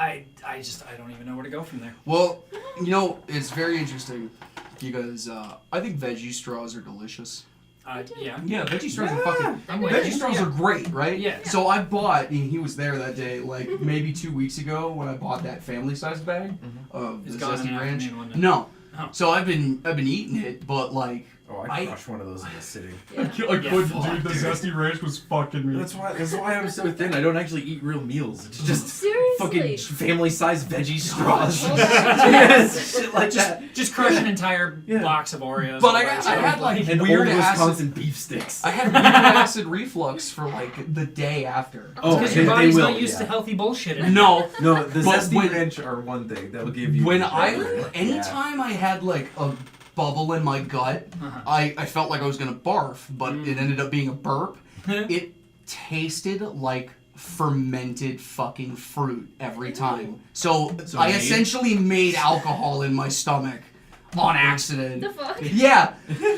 I don't even know where to go from there. Well, you know, it's very interesting because I think veggie straws are delicious. Yeah. Yeah, veggie straws are fucking... I'm Veggie straws are great, right? Yeah. So I bought, and he was there that day, like maybe 2 weeks ago when I bought that family-sized bag of It's the gone in Zesty the Ranch. afternoon, wasn't it? No. Oh. So I've been eating it, but like... Oh, I crushed one of those in a sitting. I couldn't, dude. The Zesty Ranch was fucking me. That's why I'm so thin. I don't actually eat real meals. It's just Seriously? fucking family-sized veggie straws. Shit like that. Just crush an entire box of Oreos. But I had like And weird old acid... Wisconsin beef sticks. I had weird acid reflux for like the day after. Oh, because they your body's will, not used to healthy bullshit anymore. No. No, the But Zesty Ranch are one thing. That'll give you... Anytime I had like a bubble in my gut, I felt like I was gonna barf, but it ended up being a burp. It tasted like fermented fucking fruit every time. So I essentially made alcohol in my stomach on accident. The fuck? Yeah.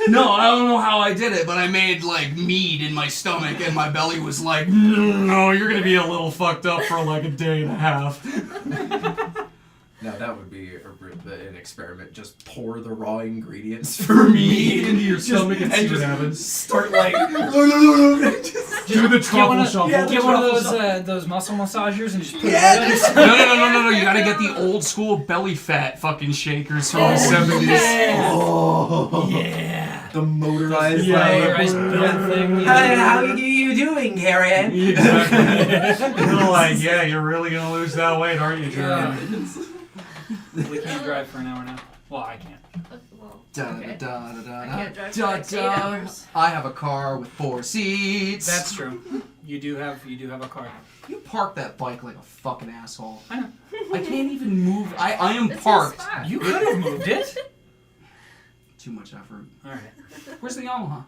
No, I don't know how I did it, but I made like mead in my stomach and my belly was like, no, you're gonna be a little fucked up for like a day and a half. Now that would be an experiment. Just pour the raw ingredients for meat into your stomach and see what happens. Start like Do the truffle shuffle. Get one of those muscle massagers and just put it No. You gotta get the old school belly fat fucking shakers from the 70s. Yeah. Oh. Yeah. The motorized thing. How are you doing, Karen? Exactly. You're like, yeah, you're really gonna lose that weight, aren't you, Jeremy? We can't drive for an hour now. Well, I can't. Well, I can't drive for like 8 hours. I have a car with 4 seats. That's true. You do have a car. You park that bike like a fucking asshole. I know. I can't even move. I am It's his parked. spot. You could have moved it. Too much effort. All right. Where's the Yamaha?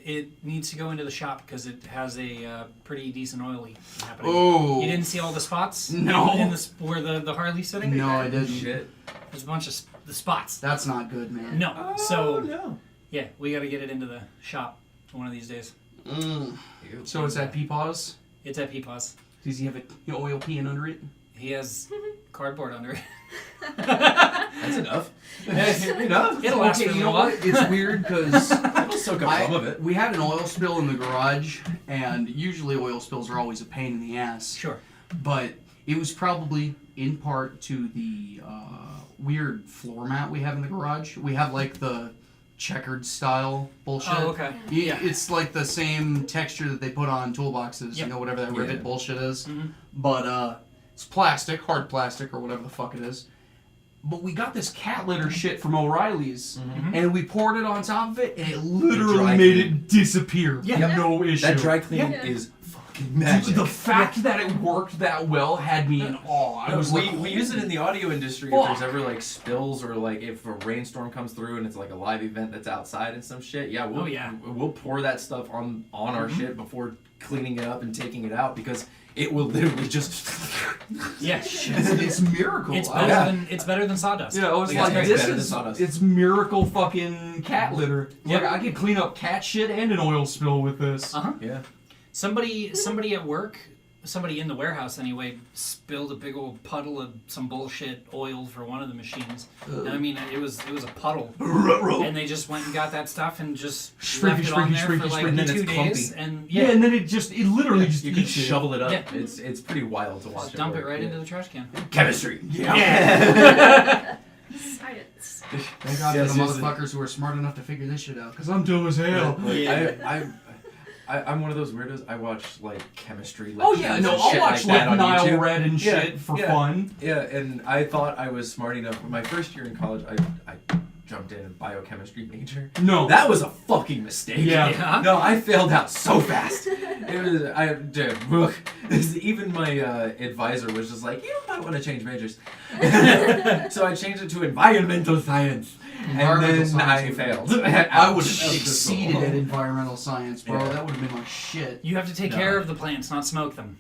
It needs to go into the shop because it has a pretty decent oil leak happening. Oh. You didn't see all the spots? No. Where the Harley's sitting? No, I didn't. Shit. There's a bunch of the spots. That's not good, man. No. Oh, So, no. yeah, we got to get it into the shop one of these days. So it's at Peepaw's? It's at Peepaw's. Does he have an oil peeing under it? He has cardboard under it. That's enough. Enough. It'll last Okay, for a you know while. what? It's weird because It'll soak up some of it. we had an oil spill in the garage, and usually oil spills are always a pain in the ass. Sure. But it was probably in part to the weird floor mat we have in the garage. We have like the checkered style bullshit. Oh, okay. Yeah. It's like the same texture that they put on toolboxes, Yep. you know, whatever that rivet bullshit is. Mm-hmm. But it's plastic, hard plastic, or whatever the fuck it is. But we got this cat litter shit from O'Reilly's, and we poured it on top of it, and it literally dry made clean. it disappear. Yeah. No issue. That dry cleaning Yeah. is fucking magic. The fact that it worked that well had me in awe. I was like, we use it in the audio industry fuck. if there's ever like spills or like if a rainstorm comes through and it's like a live event that's outside and some shit. Yeah, we'll pour that stuff on our shit before cleaning it up and taking it out because it will literally just Yeah. Shit. it's miracle. It's better than sawdust. Yeah, I was Like, like, it's this better than is sawdust. it's miracle fucking cat litter. Yep. Like I could clean up cat shit and an oil spill with this. yeah. Somebody at work, somebody in the warehouse anyway, spilled a big old puddle of some bullshit oil for one of the machines. And I mean, it was a puddle, and they just went and got that stuff and just left it on there for like and then 2 it's days, clumpy. and Yeah, and then it literally just You can eats it. shovel it up. Yeah. It's pretty wild to watch. just dump it work. right Yeah. into the trash can. Chemistry. Science. Thank God Yes, for the yes, motherfuckers who are smart enough to figure this shit out. Because I'm dumb as hell. Like, I'm one of those weirdos. I watch like chemistry lectures. Oh yeah, no, and I'll shit watch that like on Nile YouTube. Red and shit for fun. Yeah, and I thought I was smart enough. My first year in college, I jumped in a biochemistry major. No. That was a fucking mistake. Yeah. No, I failed out so fast. Even my advisor was just like, you might want to change majors. So I changed it to environmental science. And then I failed. I would have succeeded at environmental science, bro. Yeah. That would have been my shit. You have to take care of the plants, not smoke them.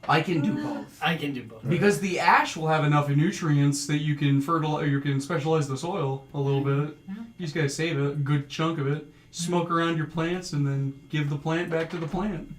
I can do both. I can do both. Because the ash will have enough nutrients that you can fertilize, or you can specialize the soil a little bit. You just gotta save a good chunk of it. smoke around your plants, and then give the plant back to the plant.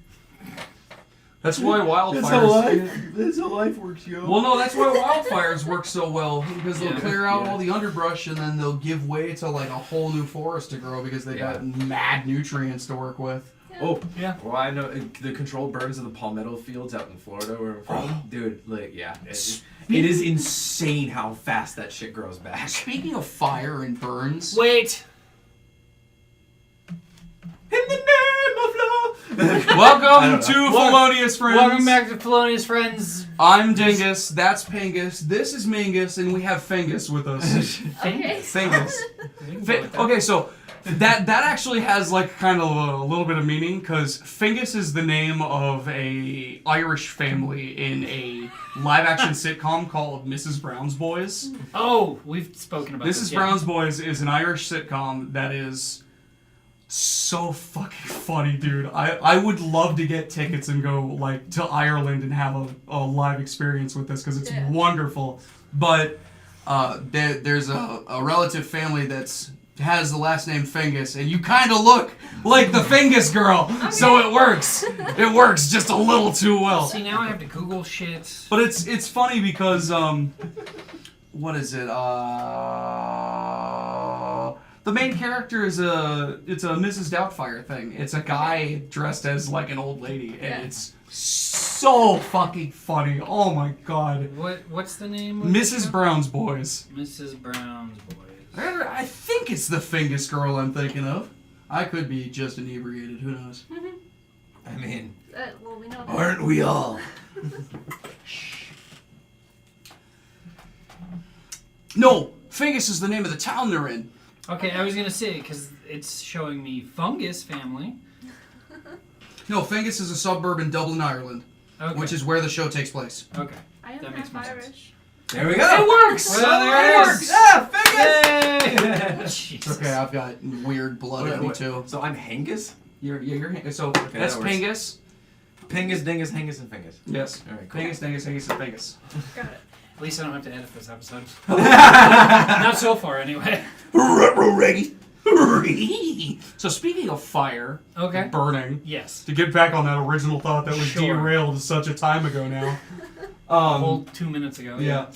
That's why wildfires... That's how life works, yo. Well, no, that's why wildfires work so well, because they'll Yeah. clear out all the underbrush, and then they'll give way to like a whole new forest to grow because they got mad nutrients to work with. Oh, Yeah. Well, I know the controlled burns of the palmetto fields out in Florida where I'm from. Dude, like, yeah. It is insane how fast that shit grows back. Speaking of fire and burns... Wait. In the name of love! Welcome to Felonious Friends. Welcome back to Felonious Friends. I'm Dingus, that's Pingus, this is Mingus, and we have Fingus with us. Okay. Fingus. We can go with that. Okay, so that actually has like kind of a little bit of meaning, because Fingus is the name of a Irish family in a live-action sitcom called Mrs. Brown's Boys. Oh, we've spoken about this. Mrs. Brown's Boys is an Irish sitcom that is so fucking funny, dude. I would love to get tickets and go like to Ireland and have a live experience with this, because it's wonderful. But there's a relative family has the last name Fingus, and you kind of look like the Fingus girl, so it works. It works just a little too well. See, now I have to Google shit. But it's funny because what is it? The main character is it's a Mrs. Doubtfire thing. It's a guy dressed as like an old lady, and it's so fucking funny. Oh my god. What's the name of the Mrs. show? Brown's Boys. Mrs. Brown's Boys. I think it's the Fingus girl I'm thinking of. I could be just inebriated. Who knows? I mean, Well, we know that. Aren't we all? No, Fingus is the name of the town they're in. Okay, I was gonna say because it's showing me Fungus family. No, Fingus is a suburb in Dublin, Ireland, which is where the show takes place. Okay. I am That makes half more sense. Irish. there we go. It works! Well, there it it works! is. Yeah, Fingus! It's Jesus. okay, I've got weird blood in me too. So I'm Hengus? You're so Okay, that's that works. Pingus. Pingus, Dingus, Hengus, and Fingus. Yes. All right, cool. Pingus, Dingus, Dingus, and Pingus. Got it. At least I don't have to edit this episode. Not so far, anyway. So speaking of fire, Okay. burning, Yes. to get back on that original thought that was Sure. derailed such a time ago now. A whole 2 minutes ago. Yeah.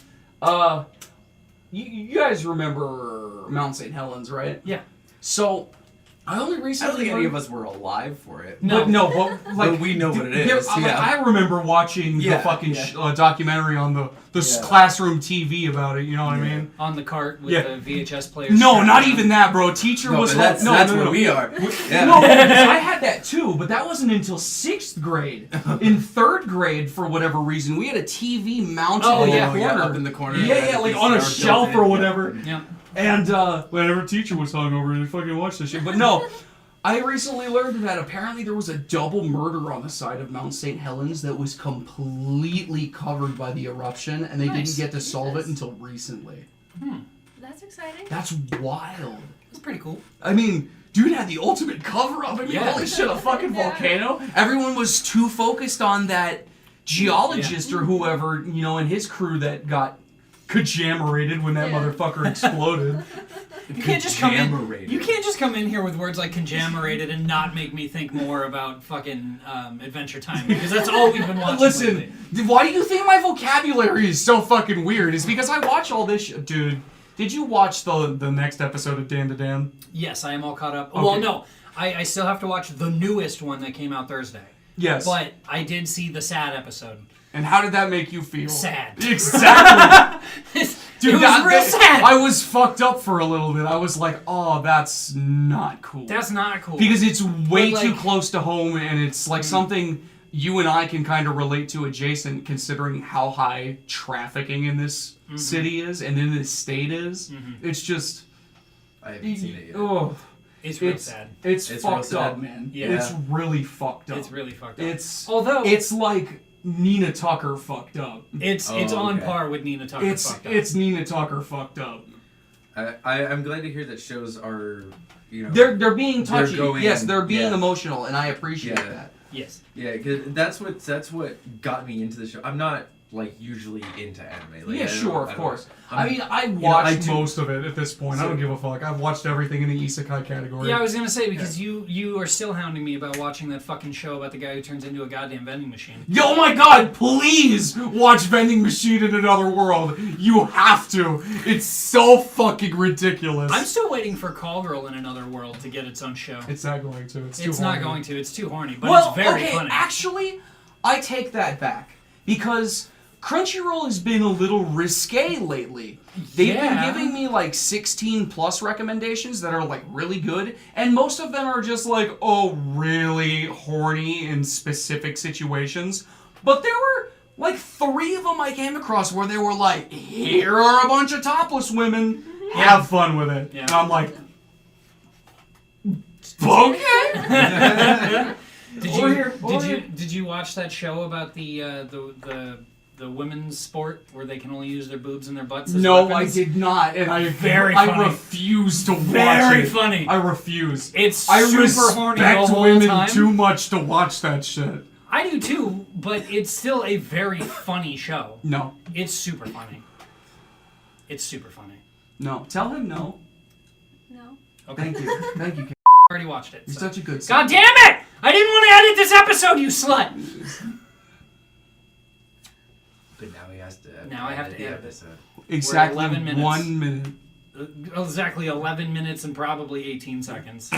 You guys remember Mount St. Helens, right? Yeah. So, I only I don't recently think any of us were alive for it. No. but like But we know what it is. I remember watching the fucking documentary on the classroom TV about it. You know what I mean? On the cart with Yeah. the VHS player. No, strapped not on. even that, bro. Teacher No, was but that's where we are. Yeah. No, because I had that too, but that wasn't until 6th grade. In 3rd grade, for whatever reason, we had a TV mounted Oh, in the yeah. corner. Up in the corner. Yeah, like on a shelf or whatever. Yeah. And whenever teacher was hungover, they fucking watched this shit. But no, I recently learned that apparently there was a double murder on the side of Mount St. Helens that was completely covered by the eruption, and they Nice. didn't get to solve it until recently. That's exciting. That's wild. It's pretty cool. I mean, dude had the ultimate cover-up. I mean, Yeah. holy shit, a fucking Yeah. volcano. Everyone was too focused on that geologist or whoever, and his crew that got kajamerated when that motherfucker exploded. You can't just come in. Congamerated. You can't just come in here with words like congamerated and not make me think more about fucking Adventure Time, because that's all we've been watching. Listen, lately. why do you think my vocabulary is so fucking weird? It's because I watch all this shit. Dude, did you watch the next episode of Dan to Dan? Yes, I am all caught up. Okay. Well, no, I still have to watch the newest one that came out Thursday. Yes. But I did see the sad episode. And how did that make you feel? Sad. Exactly. Dude, it was real sad. I was fucked up for a little bit. I was like, oh, that's not cool. That's not cool. Because it's way But, too like- close to home, and it's like something you and I can kind of relate to adjacent, considering how high trafficking in this city is and in this state is. It's just... I haven't seen it yet. Oh, it's real sad. It's It's real fucked sad. up, man. Yeah. It's really fucked up. It's really fucked up. It's Although it's like Nina Tucker fucked up. it's Oh, on okay. par with Nina Tucker fucked up. It's Nina Tucker fucked up. I'm glad to hear that shows are, They're being They're touchy. going- Yes, they're being yeah. emotional, and I appreciate Yeah. that. Yes. Yeah, because that's what got me into the show. I'm not like usually into anime. Like, Yeah, sure, of I course. don't- I mean, I I watched most of it at this point. I don't give a fuck. I've watched everything in the isekai category. Yeah, I was gonna say because you are still hounding me about watching that fucking show about the guy who turns into a goddamn vending machine. Oh my god, please watch Vending Machine in Another World. You have to. It's so fucking ridiculous. I'm still waiting for Call Girl in Another World to get its own show. It's not going to. It's too It's not horny. going to. It's too horny, but well, it's very okay, funny. actually, I take that back because Crunchyroll has been a little risque lately. They've been Yeah. giving me like 16 plus recommendations that are like really good, and most of them are just like, oh, really horny in specific situations. But there were like 3 of them I came across where they were like, here are a bunch of topless women. Have fun with it. Yeah. And I'm like, Okay. Did you watch that show about the women's sport where they can only use their boobs and their butts? As No, weapons? I did not, and I funny. refuse to watch Very it. funny. I refuse. It's I super horny the respect whole women time. too much to watch that shit. I do too, but it's still a very funny show. No, It's super funny. It's super funny. no. Tell him no. No. Okay, Thank you. Thank you. I already watched it. You're so. such a good God son. damn it! I didn't want to edit this episode, you slut. But now he has to. Now I have to the edit it. episode. Exactly 11 minutes. 1 minute. Exactly 11 minutes and probably 18 seconds.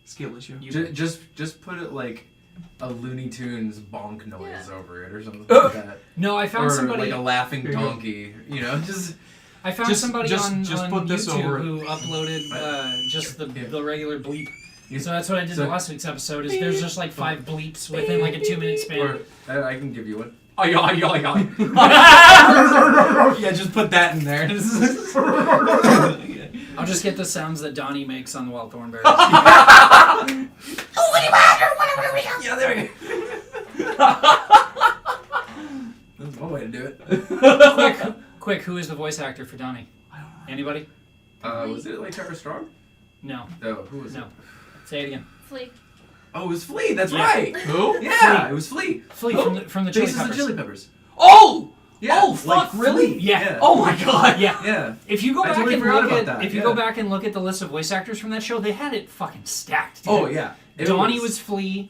Skill issue. Just put it like a Looney Tunes bonk noise Yeah. over it or something like that. No, I found Or somebody. like a laughing donkey. You know, just. I found Just- somebody just- on, just on put this YouTube over it. who uploaded just the regular bleep. Yeah. So that's what I did So- in last week's episode. Is there's just like 5 bleeps within like a 2-minute span. Or I can give you one. Oh, yeah. Yeah, just put that in there. I'll just get the sounds that Donnie makes on the Wild Thornberry. Yeah, there we go. That's one way to do it. quick, who is the voice actor for Donnie? Anybody? Was it like Trevor Strong? No. No, who was No. it? Say it again. Flea. Oh, it was Flea. That's Yeah. right. Who? Yeah, it was Flea. Flea Who? from the Chili Faces Peppers. of Chili Peppers. Oh! Yeah, Oh, fuck, like really? Flea. Yeah. Oh my god. Yeah. Yeah. If you go I back totally and forgot look about at that, if you yeah. go back and look at the list of voice actors from that show, they had it fucking stacked. Dude. Oh yeah. It Donnie was Flea.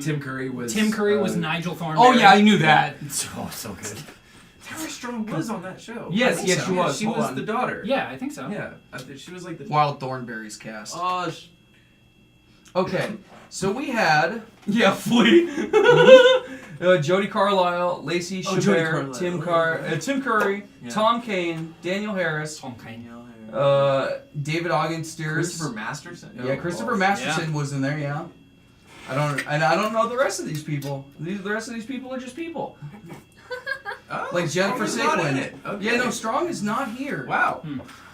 Tim Curry was. Nigel Thornberry. Oh, yeah, I knew that. So good. Tara Strong was on that show. Yes, I think yes, she Yeah, was. She Hold was on. the daughter. Yeah, I think so. Yeah. She was like the. Wild Thornberry's cast. Oh. Okay, so we had Flea, Jody Carlisle, Lacey Oh, Jody Chabert, Carlisle. Tim Curry, Yeah. Tom Kane, Daniel Harris, Tom Kane. David Augensteers, Christopher Masterson. Yeah, Christopher Masterson was in there. Yeah, I don't know the rest of these people. The rest of these people are just people. Oh, Like Jennifer Strong is not in Sicklin. it. Okay. Yeah, no, Strong is not here. Wow.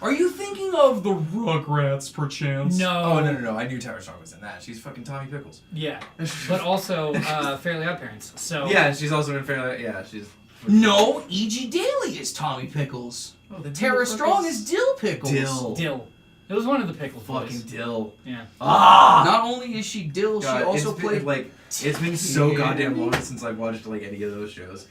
Are you thinking of the Rugrats, perchance? No. Oh no! I knew Tara Strong was in that. She's fucking Tommy Pickles. Yeah, but also Fairly Odd Parents. So Yeah, she's also in Fairly. Yeah, she's. No, E.G. Daily is Tommy Pickles. Oh, then Tara who the fuck Strong is Dill Pickles. Dill. It was one of the Pickles Fucking boys. Dill. Yeah. Ah. Not only is she Dill, God, she also it's been, played like it's been so Yeah. goddamn long since I've watched like any of those shows.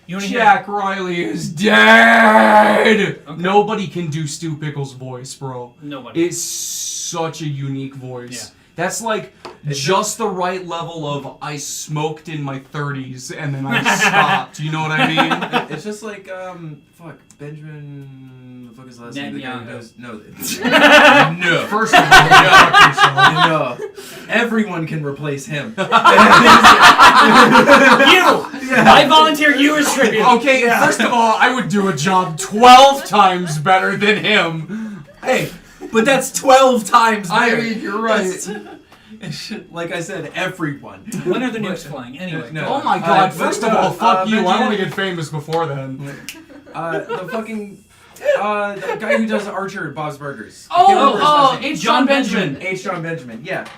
You want to Jack Riley is dead. Okay. Nobody can do Stu Pickles' voice, bro. Nobody. It's such a unique voice. Yeah. That's like just the right level of I smoked in my 30s and then I stopped. You know what I mean? It's just like Benjamin. The fuck is his last name? The guy who Netanyahu. does no. First of all, fuck yourself. No. Everyone can replace him. I volunteer you as tribute. Okay, first of all, I would do a job 12 times better than him. Hey, but that's 12 times I there. mean, you're right. Like I said, everyone. When are the nukes flying? Anyway. No. Oh my god, but first no, of all, fuck you. I Benjamin- want to get famous before then. The fucking the guy who does Archer at Bob's Burgers. I can't remember his last name. H. John Benjamin. H. John Benjamin. Yeah.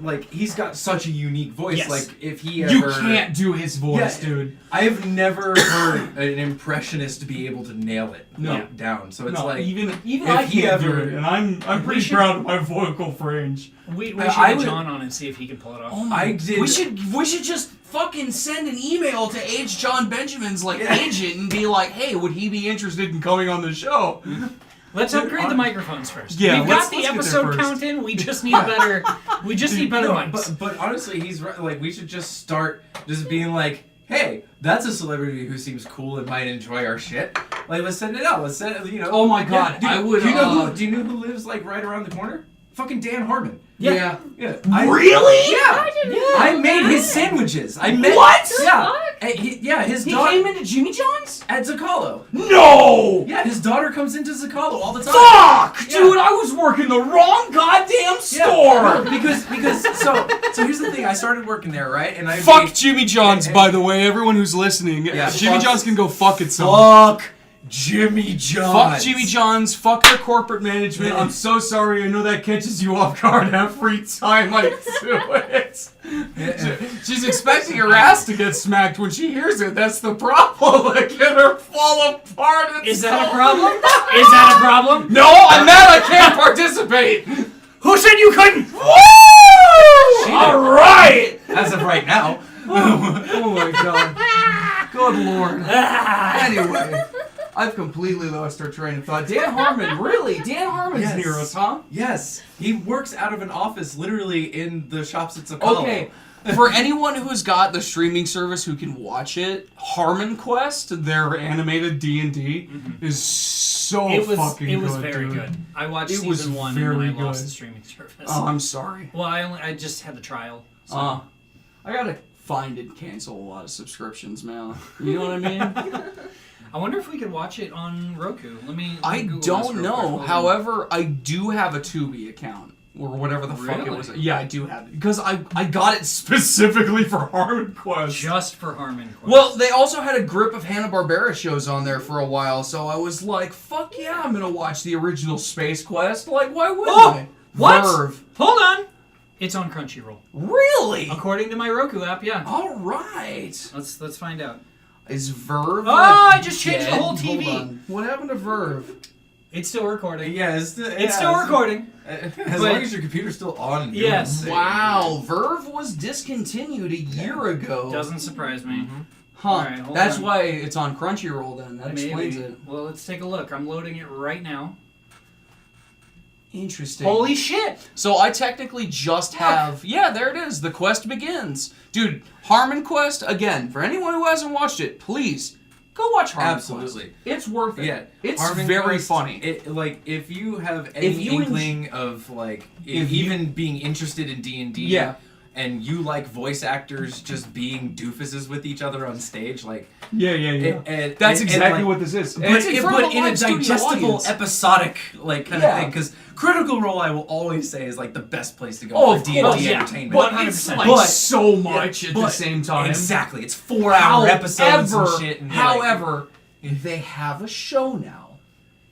like he's got such a unique voice. Yes. Like if he ever, You can't do his voice, Yeah, dude. I've never heard an impressionist be able to nail it down. So it's No, like even if I he can't do ever- it, and I'm pretty should- proud of my vocal range. We should I get would- John on and see if he can pull it off. Oh my, I did. We should just fucking send an email to H. John Benjamin's agent and be like, hey, would he be interested in coming on the show? Let's upgrade the microphones first. Yeah, We've let's got the get there episode first. count in. We just need better. We just need better No, mics. but honestly, he's right. Like we should just start just being like, hey, that's a celebrity who seems cool and might enjoy our shit. Like let's send it out. Let's send it. Oh my God, do, I would, Do you know who? Do you know who lives like right around the corner? Fucking Dan Harmon. Yeah. Yeah. Really? Yeah. I didn't know I made that. his sandwiches. I met. What? Yeah. Fuck? His He daughter came into Jimmy John's? at Zacalo. No! Yeah, his daughter comes into Zacalo all the time. Fuck! Yeah. Dude, I was working the wrong goddamn store! No, because so here's the thing. I started working there, right? And I Fuck made- Jimmy John's, by the way. Everyone who's listening, Yeah, Jimmy fuck- John's can go fuck itself. Fuck Jimmy John's. Fuck Jimmy John's. Fuck their corporate management. I'm so sorry. I know that catches you off guard every time I do it. She's expecting her ass to get smacked when she hears it. That's the problem. Like, get her fall apart. It's Is that so- a problem? Is that a problem? No, I'm mad I can't participate. Who said you couldn't? Woo! All right. As of right now. Oh my God. Good Lord. Anyway, I've completely lost our train of thought. Dan Harmon, really? Dan Harmon's Yes. near us, huh? Yes, he works out of an office literally in the shops at Zacalo. Okay. For anyone who's got the streaming service who can watch it, Harmon Quest, Their animated D&D is so It was fucking good. it was very dude. good. I watched It was season 1 and then very I lost good. the streaming service. Oh, I'm sorry. Well, I just had the trial. So. I gotta find and cancel a lot of subscriptions, man. You know what I mean? I wonder if we could watch it on Roku. Let me I Google this don't real know. quick. Hold on. However, I do have a Tubi account. Or whatever the fuck it Really? was. Yeah, I do have it. Because I got it Specifically for Harmon Quest. just for Harmon Quest. Well, they also had a grip of Hanna-Barbera shows on there for a while, so I was like, fuck yeah, I'm gonna watch the original Space Quest. Like, why wouldn't I? what? Verve. Hold on. It's on Crunchyroll. Really? According to my Roku app, yeah. Alright. Let's find out. Is Verve Oh, I just changed the dead? whole TV. Hold on. What happened to Verve? It's still recording. Yeah, It's still recording. As long as your computer's still on. you're Yes. insane. Wow, Verve was discontinued a year ago. Doesn't surprise me. Huh. Alright, hold That's on. why it's on Crunchyroll then. That explains Maybe. it. Well, let's take a look. I'm loading it right now. Interesting. Holy shit! So I technically just have... Yeah, there it is. The quest begins. Dude, Harmon Quest, again, for anyone who hasn't watched it, please, go watch Harmon Absolutely. Quest. It's worth it. Yeah, It's Harmon very Quest, funny. Like if you have any If you inkling of like if you- even being interested in D&D, Yeah. and you like voice actors just being doofuses with each other on stage, like Yeah. That's exactly like, what this is. But, It's in front of a in a live studio digestible, audience. episodic like kind Yeah. of thing, because Critical Role I will always say is like the best place to go Oh, for of D&D course, yeah. entertainment. But 100%. it's like But- so much at the but- same time. Exactly, it's 4-hour episodes and shit. And However, they have a show now,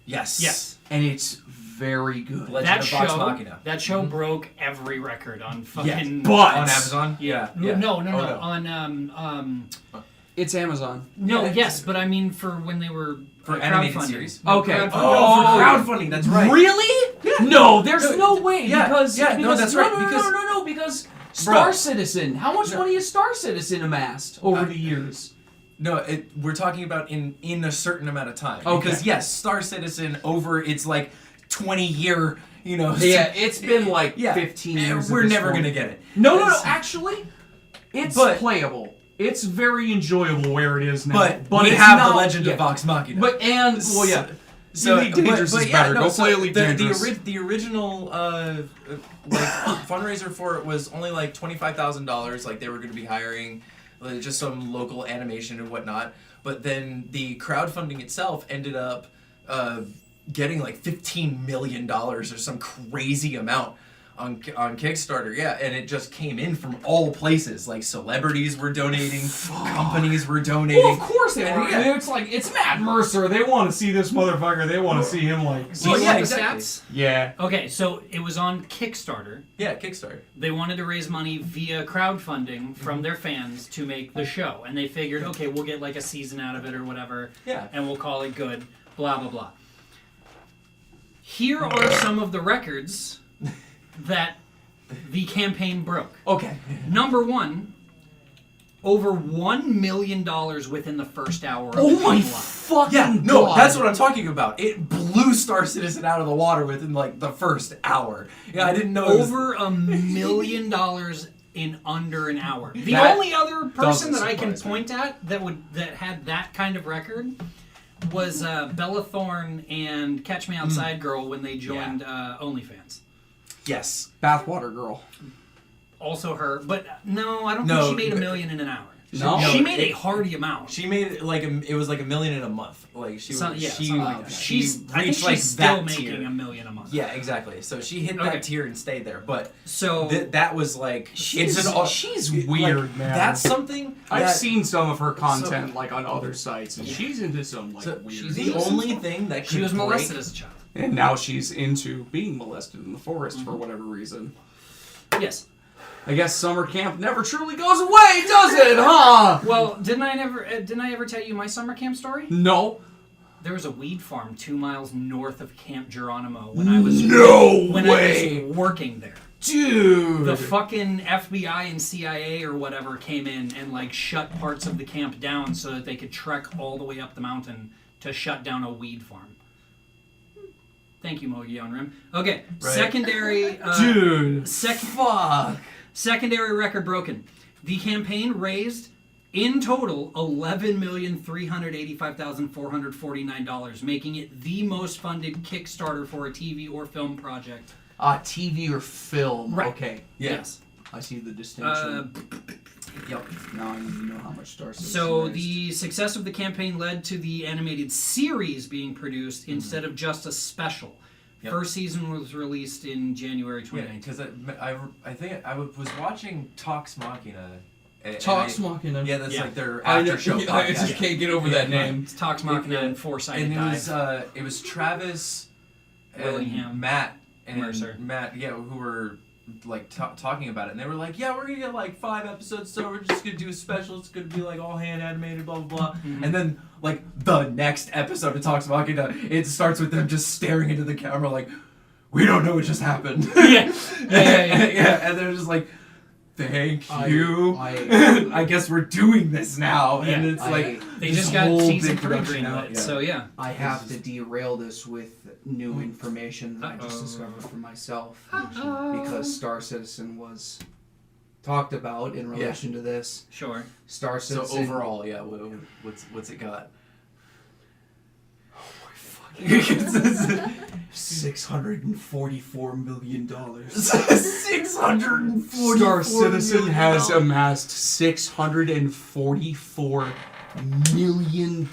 yes, Yes. and it's very good. Legend That of Vox show, Machina. that show broke every record on fucking. Yes. But On Amazon, yeah. No, Oh, on it's Amazon. no, Yeah, yes, but I mean for when they were For crowdfunding. animated series. No, Okay. crowdfunding. Oh, for crowdfunding, that's right. Really? Yeah. No, there's No, no way. yeah, because yeah, no, because- that's right, No, because- no, because Star Bruh. Citizen. How much No. money has Star Citizen amassed over the years? No, we're talking about in a certain amount of time. Okay. Because yes, Star Citizen over its like 20-year, you know. Yeah, it's been like yeah, 15 and years. at we're this never point. gonna get it. No. It's- Actually, it's But- playable. It's very enjoyable where it is now. But we it's have not- the Legend yeah. of Vox Machina. Well, yeah. Elite Dangerous is better. Go play Elite Dangerous. The original like fundraiser for it was only like $25,000. Like they were going to be hiring just some local animation and whatnot. But then the crowdfunding itself ended up getting like $15 million or some crazy amount. on Kickstarter, yeah, and it just came in from all places. Like celebrities were donating, companies were donating. Well, of course they were. Yeah. It's like it's Matt Mercer. They want to see this motherfucker. They want to see him like. Do you yeah, want the exactly. stats? Yeah. Okay, so it was on Kickstarter. Yeah, Kickstarter. They wanted to raise money via crowdfunding from their fans to make the show. And they figured, okay, we'll get like a season out of it or whatever. Yeah. And we'll call it good, blah, blah, blah. Here are some of the records that the campaign broke. Okay. Number one, over $1 million within the first hour of Oh the my game live. fucking Yeah, no, god. that's what I'm talking about. It blew Star Citizen out of the water within like the first hour. Yeah, I didn't know it was... Over $1 million in under an hour. The That only other person doesn't that I can surprise me. point at that had that kind of record was Bella Thorne and Catch Me Outside Girl when they joined OnlyFans. Yes. Bathwater Girl. Also her, but no, I don't No, think she made but- $1 million in an hour. No. She made a hearty amount. She made it like it was like $1 million in a month. Like she Something like that. she I think reached she's like still that making tier. $1 million a month. Yeah, exactly. So she hit Okay. that tier and stayed there. But So that was like She's like, weird, man. That's something I've that- seen some of her content like on other sites, and she's into some like So weird. she's the into only some- thing that she could was break- molested as a child. And now she's into being molested in the forest for whatever reason. Yes. I guess summer camp never truly goes away, does it, huh? Well, didn't I ever tell you my summer camp story? No. There was a weed farm 2 miles north of Camp Geronimo when I was No when way. I was working there. Dude. The fucking FBI and CIA or whatever came in and like shut parts of the camp down so that they could trek all the way up the mountain to shut down a weed farm. Thank you, Mogi on Rim. Okay, Right. secondary. Dude. Fuck. Secondary record broken. The campaign raised, in total, $11,385,449, making it the most funded Kickstarter for a TV or film project. TV or film. Right. Okay. Yes. I see the distinction. Yep. Now I need to know how much Star Citizen So raised. the success of the campaign led to the animated series being produced instead of just a special. Yep. First season was released in January Yeah, 2019. because I think I was watching Talks Machina. Talks Machina. Yeah, that's Yeah. like their I after show. I just can't get over that name. It's Talks Machina and Foresight And Dive. it was Travis, Willingham. and Matt, and Mercer. Matt, yeah, who were like talking about it, and they were like, yeah, we're gonna get like 5 episodes, so we're just gonna do a special. It's gonna be like all hand animated, blah blah blah. Mm-hmm. And then like the next episode of Talks Machina, it starts with them just staring into the camera like, we don't know what just happened. Yeah. Yeah, and they're just like, thank you. I guess we're doing this now, and Yeah. it's like They this just got whole season big 3 production greenlit, out, yeah. so yeah. I have to derail this with new information that I just discovered for myself. Because Star Citizen was talked about in relation to this. Sure. Star So Citizen. overall, yeah, what's it got? $644 million. $644 Star Citizen million. has amassed $644 million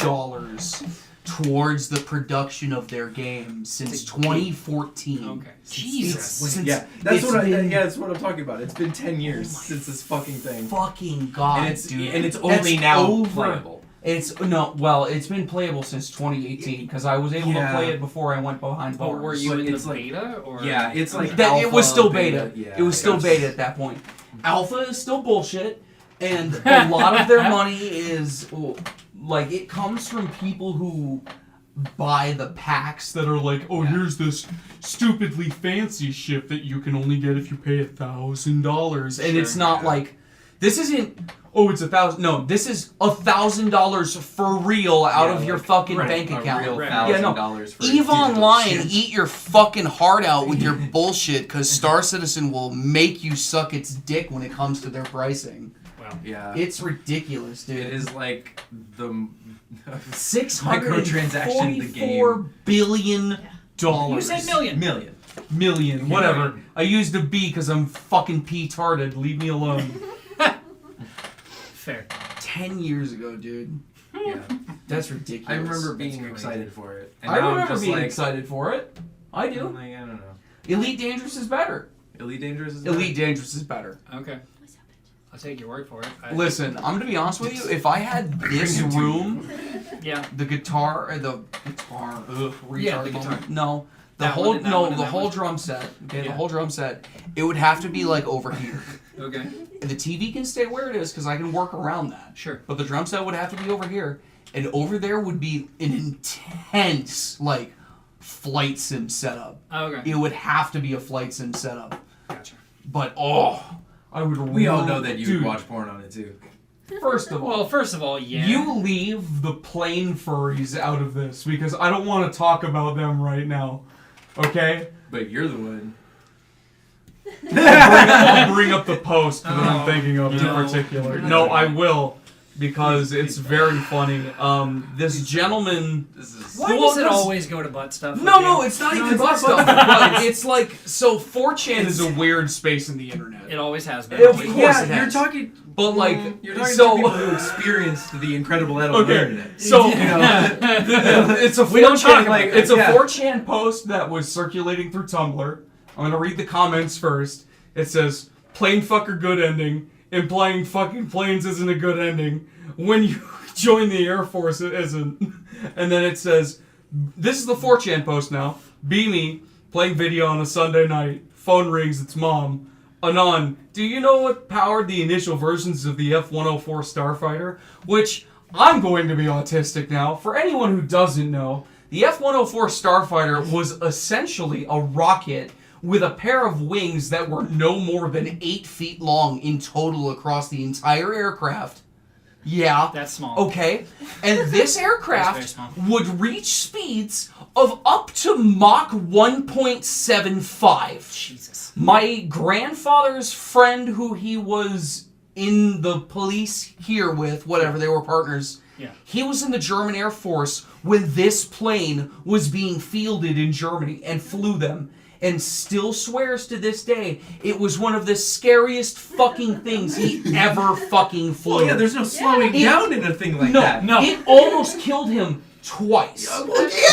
towards the production of their game since 2014. Okay. Jesus. Jesus. Yeah, that's what been that's what I'm talking about. It's been 10 years since this fucking thing. Fucking god, And it's dude. and it's That's only now over. playable. It's been playable since 2018 because I was able to Yeah. play it before I went behind Oh, bars. were you But in it's the like- beta? Or? Yeah, it's like That, it was alpha, still beta. Yeah, it was still yes. beta at that point. Alpha is still bullshit, and a lot of their money is like it comes from people who buy the packs that are like, Oh, here's this stupidly fancy ship that you can only get if you pay $1,000. and it's not like this isn't. Oh, it's $1,000. No, this is $1,000 for real out Yeah, of your like, fucking right, bank A account. real Right. Yeah, no. $1,000 for EVE digital Online, shit. eat your fucking heart out with your bullshit, because Star Citizen will make you suck its dick when it comes to their pricing. Well, Yeah, It's ridiculous, dude. it is like the $644 the game. billion. you said million. Million, whatever. I used a B because I'm fucking P-tarded. Leave me alone. Fair. 10 years ago, dude. Yeah, That's ridiculous. I remember being crazy. excited for it. And I now I'm remember just being like, excited for it. I I'm do. like, I don't know. Elite Dangerous is better. Elite Dangerous is Elite Dangerous is better. Okay. I'll take your word for it. Listen, I'm gonna be honest with you. If I had this room, Yeah. the guitar, Yeah, the guitar. No, the That whole one and that one and that whole one. drum set. Okay, the Yeah. whole drum set. It would have to be like over here. Okay. The TV can stay where it is because I can work around that. Sure. But the drum set would have to be over here, and over there would be an intense like flight sim setup. Oh, okay. It would have to be a flight sim setup. Gotcha. But I would. We all know that you Dude, would watch porn on it too. First of all, Well, first of all, yeah. You leave the plane furries out of this because I don't want to talk about them right now. Okay? But you're the one. I'll bring up the post that I'm thinking of in no. particular. No, I will because it's very funny. This gentleman. Why does it always go to butt stuff? No, it's not even butt stuff. But it's like so. 4chan Is a weird space in the internet. It always has been. Of course it you're has. talking. But like, You're talking so to people who experienced the incredible edible Okay, internet. so You know? it's a We don't 4chan talk like- it's a yeah. 4chan post that was circulating through Tumblr. I'm gonna read the comments first. It says, "Plane fucker good ending, implying fucking planes isn't a good ending. When you join the Air Force, it isn't." And then it says, "This is the 4chan post now. Be me playing video on a Sunday night. Phone rings. It's mom. Anon, do you know what powered the initial versions of the F-104 Starfighter?" Which, I'm going to be autistic now. For anyone who doesn't know, the F-104 Starfighter was essentially a rocket with a pair of wings that were no more than 8 feet long in total across the entire aircraft. Yeah. That's small. Okay. And this That's very aircraft small. would reach speeds of up to Mach 1.75. Jesus. My grandfather's friend, who he was in the police here with, whatever, they were partners. Yeah. He was in the German Air Force when this plane was being fielded in Germany and flew them. And still swears to this day it was one of the scariest fucking things he ever fucking flew. Well, yeah, there's no slowing It- down in a thing like no, that. No. It almost killed him twice. Twice.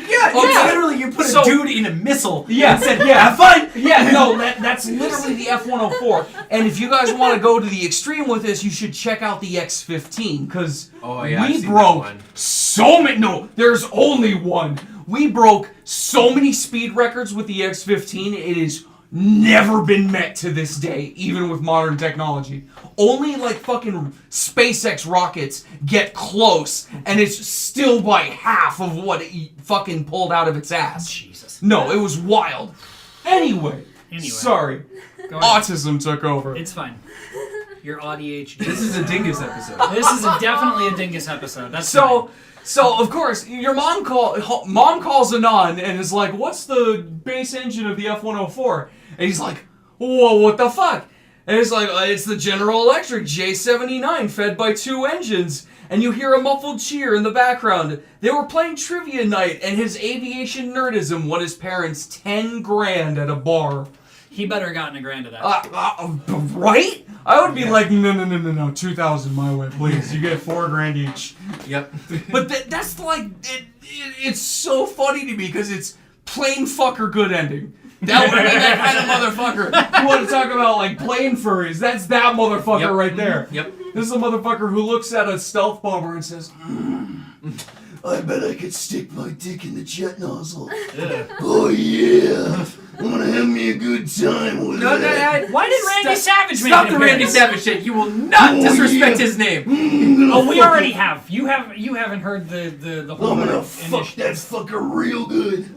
Yeah, It's literally you put So- a dude in a missile. Yeah, and said, "Yeah, have fun." Yeah, no, that's literally the F-104. And if you guys want to go to the extreme with this, you should check out the X-15, because Oh, yeah, I've we seen that broke one. so many. No, there's only one. We broke so many speed records with the X-15. It has never been met to this day, even with modern technology. Only like fucking SpaceX rockets get close, and it's still by half of what it fucking pulled out of its ass. Jesus. No, it was wild. Anyway. Sorry. Go ahead. Autism took over. It's fine. Your ADHD. This is a Dingus episode. This is definitely a Dingus episode. That's So of course your mom calls Anon and is like, "What's the base engine of the F-104?" And he's like, "Whoa, what the fuck?" And it's like, "It's the General Electric J79 fed by 2 engines." And you hear a muffled cheer in the background. They were playing trivia night, and his aviation nerdism won his parents 10 grand at a bar. He better have gotten a grand of that. Right? I would be like, no, 2,000 my way, please. You get 4 grand each. Yep. But that's like, it's so funny to me because it's plain fucker good ending. That would have been that kind of motherfucker. You want to talk about like plane furries? That's that motherfucker Yep. right there. Yep. This is a motherfucker who looks at a stealth bomber and says, I bet I could stick my dick in the jet nozzle. Oh yeah, I'm gonna have me a good time with it. Why did Randy Savage make Stop an the Randy appearance? Savage shit. You will not Oh, disrespect yeah. his name. Oh, we already have. You haven't heard the whole I'm gonna fuck that fucker real good.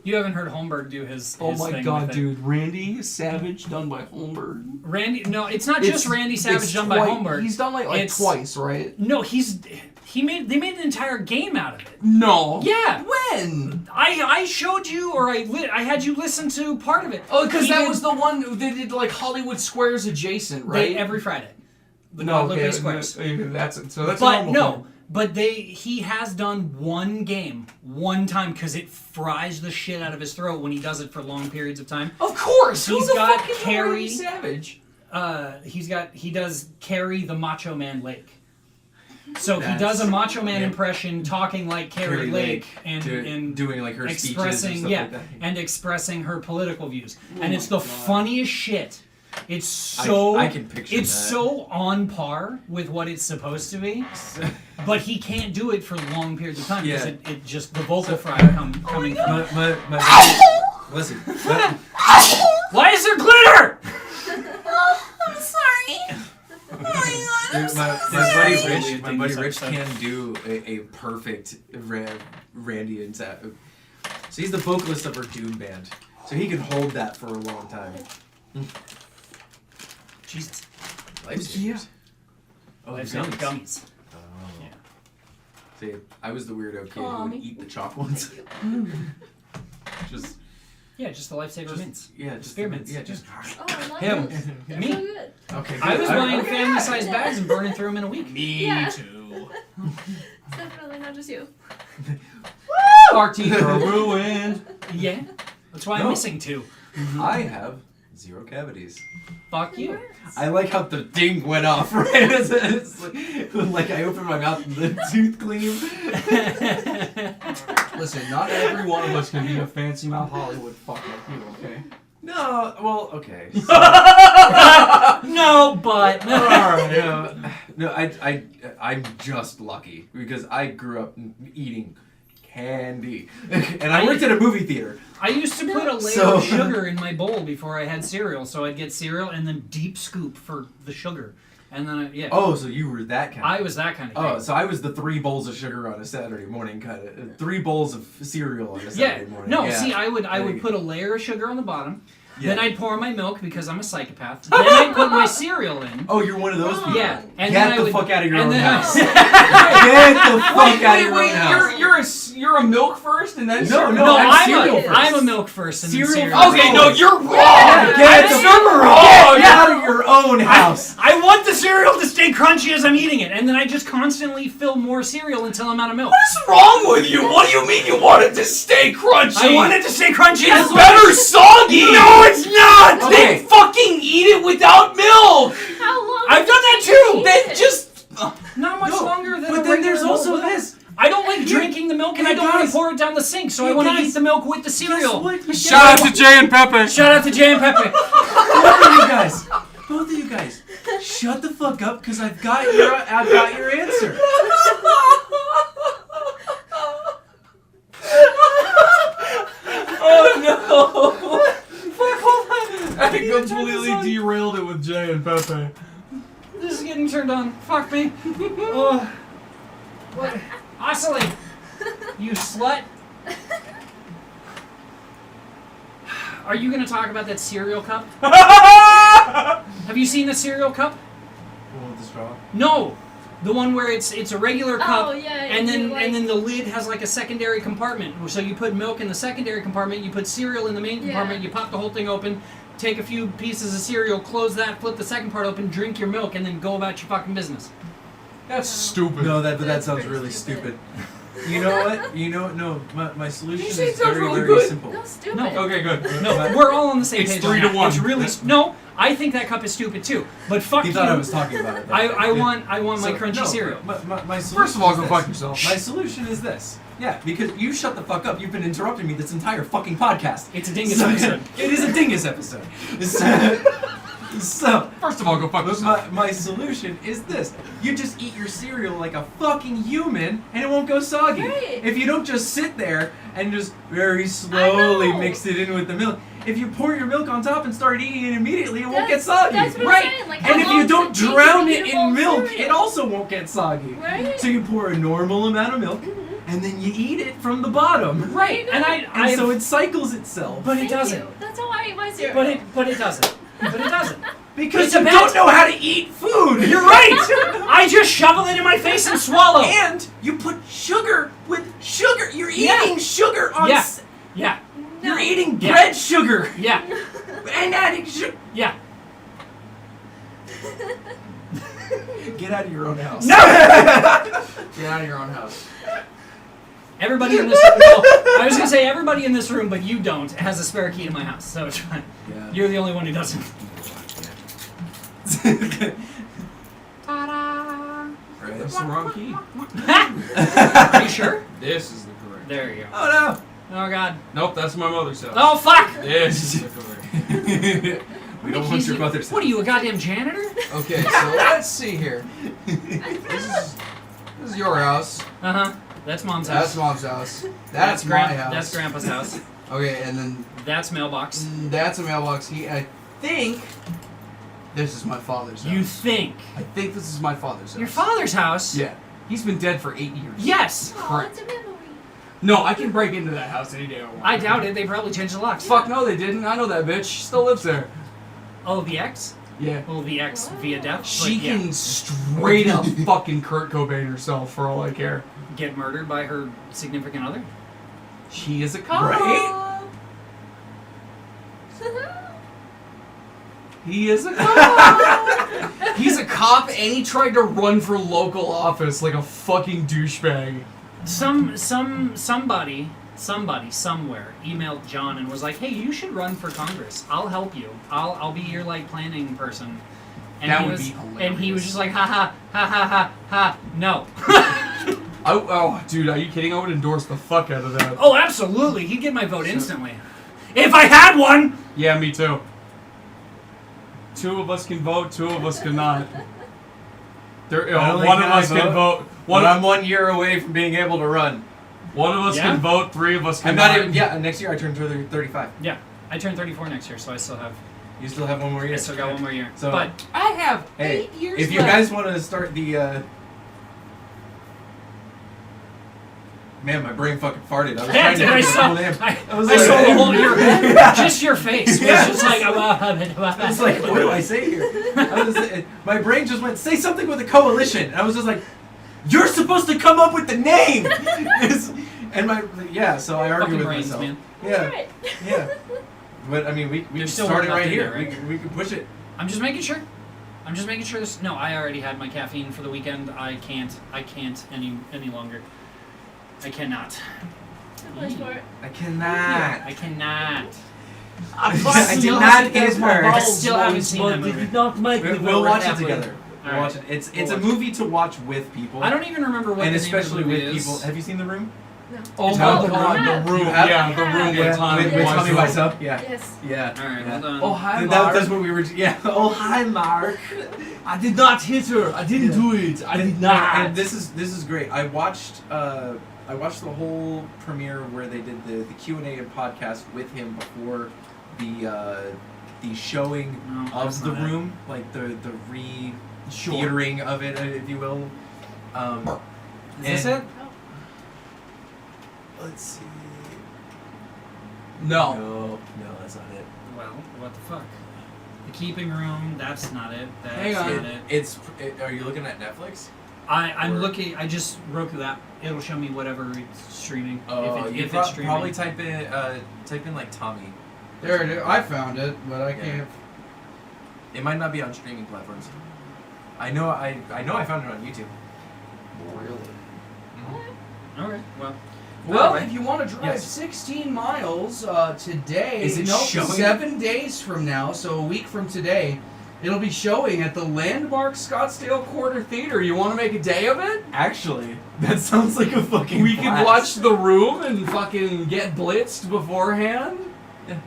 You haven't heard Holmberg do his Oh my thing god, with it. dude. Randy Savage done by Holmberg. Randy, no, it's not just Randy Savage It's done by Holmberg. He's done like It's- twice, right? No, they made an entire game out of it. No. Yeah. When? I showed you, or I had you listen to part of it. Oh, because He that did- was the one they did like Hollywood Squares adjacent, right? every Friday. The no, Guadalupe okay, Squares. that's it. So that's a But normal no, thing. but he has done one game one time because it fries the shit out of his throat when he does it for long periods of time. Of course. Who He's the got fuck is Carrie- Randy Savage? He does carry the Macho Man Lake. So he does a Macho Man impression, talking like Carrie Lake, and doing like her speeches and expressing, stuff like that. and expressing her political views. And it's the funniest shit. It's so I can picture it's that. so on par with what it's supposed to be, but he can't do it for long periods of time because it just the vocal fry coming from. Listen. Why is there glitter? I'm sorry. Oh my god, I'm so sorry. My buddy Rich can do a perfect Randy and Zach. So he's the vocalist of our Doom band. So he can hold that for a long time. Jesus. Lifesavers. Oh, Lifesaver gummies. gummies. Oh. Yeah. See, I was the weirdo kid who Aw, would me. eat the chalk ones. Just Just the Lifesaver mints. Yeah, just spearmints. Yeah, just Oh, I love him. those. They're Me. so good. Okay. I was good. buying family-sized bags and burning through them in a week. Me Yeah. too. It's definitely not just you. Our teeth are ruined. Yeah. That's why I'm No. missing 2. I have 0 cavities. Fuck you. I like how the ding went off, right? It's like I opened my mouth and the tooth gleam. Listen, not every one of us can be a fancy mouth Hollywood fuck like you, okay? No, well, okay. No, but. No, I'm just lucky because I grew up eating candy, and I worked at a movie theater. I used to put a layer of sugar in my bowl before I had cereal, so I'd get cereal and then deep scoop for the sugar, and then Oh, so you were that kind. I was that kind of kid. Oh, so I was the 3 bowls of sugar on a Saturday morning kind of 3 bowls of cereal on a Saturday morning. No, yeah. see, I would put a layer of sugar on the bottom. Yeah. Then I'd pour my milk because I'm a psychopath. Then I'd put my cereal in. Oh, you're one of those people. Yeah, and Get then I the would, fuck out of your and own then house. Get the fuck out of your own house. You're a milk first and then No, cereal? no, I'm cereal first. I'm a milk first and Cereal then cereal. first. Okay, no, you're wrong! Get the wrong! Get out of your own house. I want the cereal to stay crunchy as I'm eating it, and then I just constantly fill more cereal until I'm out of milk. What's wrong with you? What do you mean you want it to stay crunchy? I want it to stay crunchy. It's better soggy! No, it's not! Okay. Then fucking eat it without milk! How long? I've done that too! Then just... Not much longer than But a then there's regular also milk. this. I don't like drinking the milk, and I don't want guys. to pour it down the sink, so I Hey, want to guys. eat the milk with the cereal. Shout out to Jay and Pepe. Shout out to Jay and Pepe. Both of you guys, shut the fuck up, because I've got your answer. I completely derailed it with Jay and Pepe. This is getting turned on. Fuck me. Oh. What? Oscillate. You slut. Are you going to talk about that cereal cup? Have you seen the cereal cup? One with the straw. No. The one where it's a regular cup, Oh, yeah, and then you, like- and then the lid has like a secondary compartment. So you put milk in the secondary compartment, you put cereal in the main compartment, you pop the whole thing open, take a few pieces of cereal, close that, flip the second part open, drink your milk, and then go about your fucking business. That's stupid. No, that That's sounds pretty really stupid. stupid. You know what? No, my solution is say it sounds very, really very good. simple. No, stupid. No. Okay, good. No, we're all on the same It's page. 3 on to that. 1. It's really no. I think that cup is stupid too. But fuck He you. thought I was talking about it. I want my crunchy no, cereal. My solution First of all, is go this. fuck yourself. My solution is this. Yeah, because you shut the fuck up. You've been interrupting me this entire fucking podcast. It's a dingus episode. It is a dingus episode. So, First of all, go fuck yourself. my solution is this. You just eat your cereal like a fucking human and it won't go soggy. Right. If you don't just sit there and just very slowly know. mix it in with the milk. If you pour your milk on top and start eating it immediately, it won't get That's- soggy. that's what I'm right. saying, like, how And if long you does don't it take to drown eat it a in bowl of milk, cereal? it also won't get soggy. Right. So you pour a normal amount of milk and then you eat it from the bottom. Right, and And so it cycles itself. but it Thank doesn't. you. That's how I eat my cereal. But it doesn't. But it doesn't. Because It's you a don't bet. know how to eat food. You're right. I just shovel it in my face and swallow. And you put sugar with sugar. You're Yeah. eating sugar on. Yeah. Yeah. You're eating Yeah. bread sugar Yeah. and adding sugar. Yeah. Get out of your own house. No. Get out of your own house. Everybody in this well, I was gonna say everybody in this room, but you don't, has a spare key to my house, so it's fine. Yeah. You're the only one who doesn't. Right. the wrong key. Are you sure? This is the correct. There you go. Oh Oh god. Nope, that's my mother's house. Oh fuck! This is the correct. no! We don't want your mother's. What are you, a goddamn janitor? Okay, so let's see here. This is your house. Uh huh. That's mom's house. That's mom's house. That's my house. That's grandpa's house. Okay, and then That's mailbox. that's a mailbox. I think this is my father's house. You think I think this is my father's house. your father's house? Yeah. He's been dead for 8 years. Yes. Oh, it's a memory. No, I can break into that house any day I want. I doubt it. They probably changed the locks. Fuck no, they didn't. I know that bitch. She still lives there. Oh, the ex? Yeah. Oh, the ex via death. She But, yeah, can straight up fucking Kurt Cobain herself for all I care. get murdered by her significant other. She is a cop. Right? He is a cop. He's a cop, and he tried to run for local office like a fucking douchebag. Somebody somewhere emailed John and was like, "Hey, you should run for Congress. I'll help you. I'll be your like planning person." And That he would was, be hilarious. And he was just like, ha ha, no. Oh, dude, are you kidding? I would endorse the fuck out of that. Oh, absolutely. He'd get my vote instantly. If I had one. Yeah, me too. 2 of us can vote, 2 of us cannot. One of us can vote. I'm 1 year away from being able to run. One of us Yeah? can vote, 3 of us I'm cannot. not even. Yeah, next year I turn 35. Yeah, I turn 34 next year, so I still have. You still have 1 more year. I still got 1 more year. So- But I have Hey, 8 years if you left. guys want to start the. Man, my brain fucking farted. I was yeah, trying to dude, I think of the saw. full name. I was I like- saw the whole your just your face. Was Yeah. just like. I was like, what do I say here? My brain just went, say something with a coalition. And I was just like, you're supposed to come up with the name! So I argue Fucking with brains, myself. man. Yeah, Alright. yeah. But I mean, we can There's still start it work right left to here. do, right? We can push it. I'm just making sure. This. No, I already had my caffeine for the weekend. I can't any longer. I cannot. Push for it. I cannot. I cannot. I did still not haven't- get her. I still haven't seen that movie. not make We'll watch it together. We'll Alright. watch it. It's We'll a watch movie to watch with people. I don't even remember what and the especially name of the with movie is. people. Have you seen The Room? No. Oh It's my called god, The the room. You have? Yeah, the room Yeah. with Tommy with Tommy Wiseau. Wiseau. Yeah. Yes. Yeah. Alright, yeah. hold on. Oh hi, That- Mark. that's what we were. Yeah. Oh hi, Mark. I did not hit her. I didn't do it. I did not. And this is great. I watched the whole premiere where they did the Q&A and podcast with him before the showing No, that's of The not it. Room, like the re-theatering of it, if you will. Is this it? Let's see. No. No, that's not it. Well, what the fuck? The Keeping Room. That's not it. That's Hang on. not it. Are you looking at Netflix? I'm Or- looking. I just Roku that. It'll show me whatever it's streaming. If you it's streaming. probably type in like Tommy. There it is. I found it, but I can't. It might not be on streaming platforms. I know I found it on YouTube. Really? Okay. Well. Well, Alright. if you want to drive Yes. 16 miles today, Is it nope, showing? 7 days from now, so a week from today, it'll be showing at the Landmark Scottsdale Quarter Theater. You want to make a day of it? Actually, that sounds like a fucking. We can blast. watch The Room and fucking get blitzed beforehand.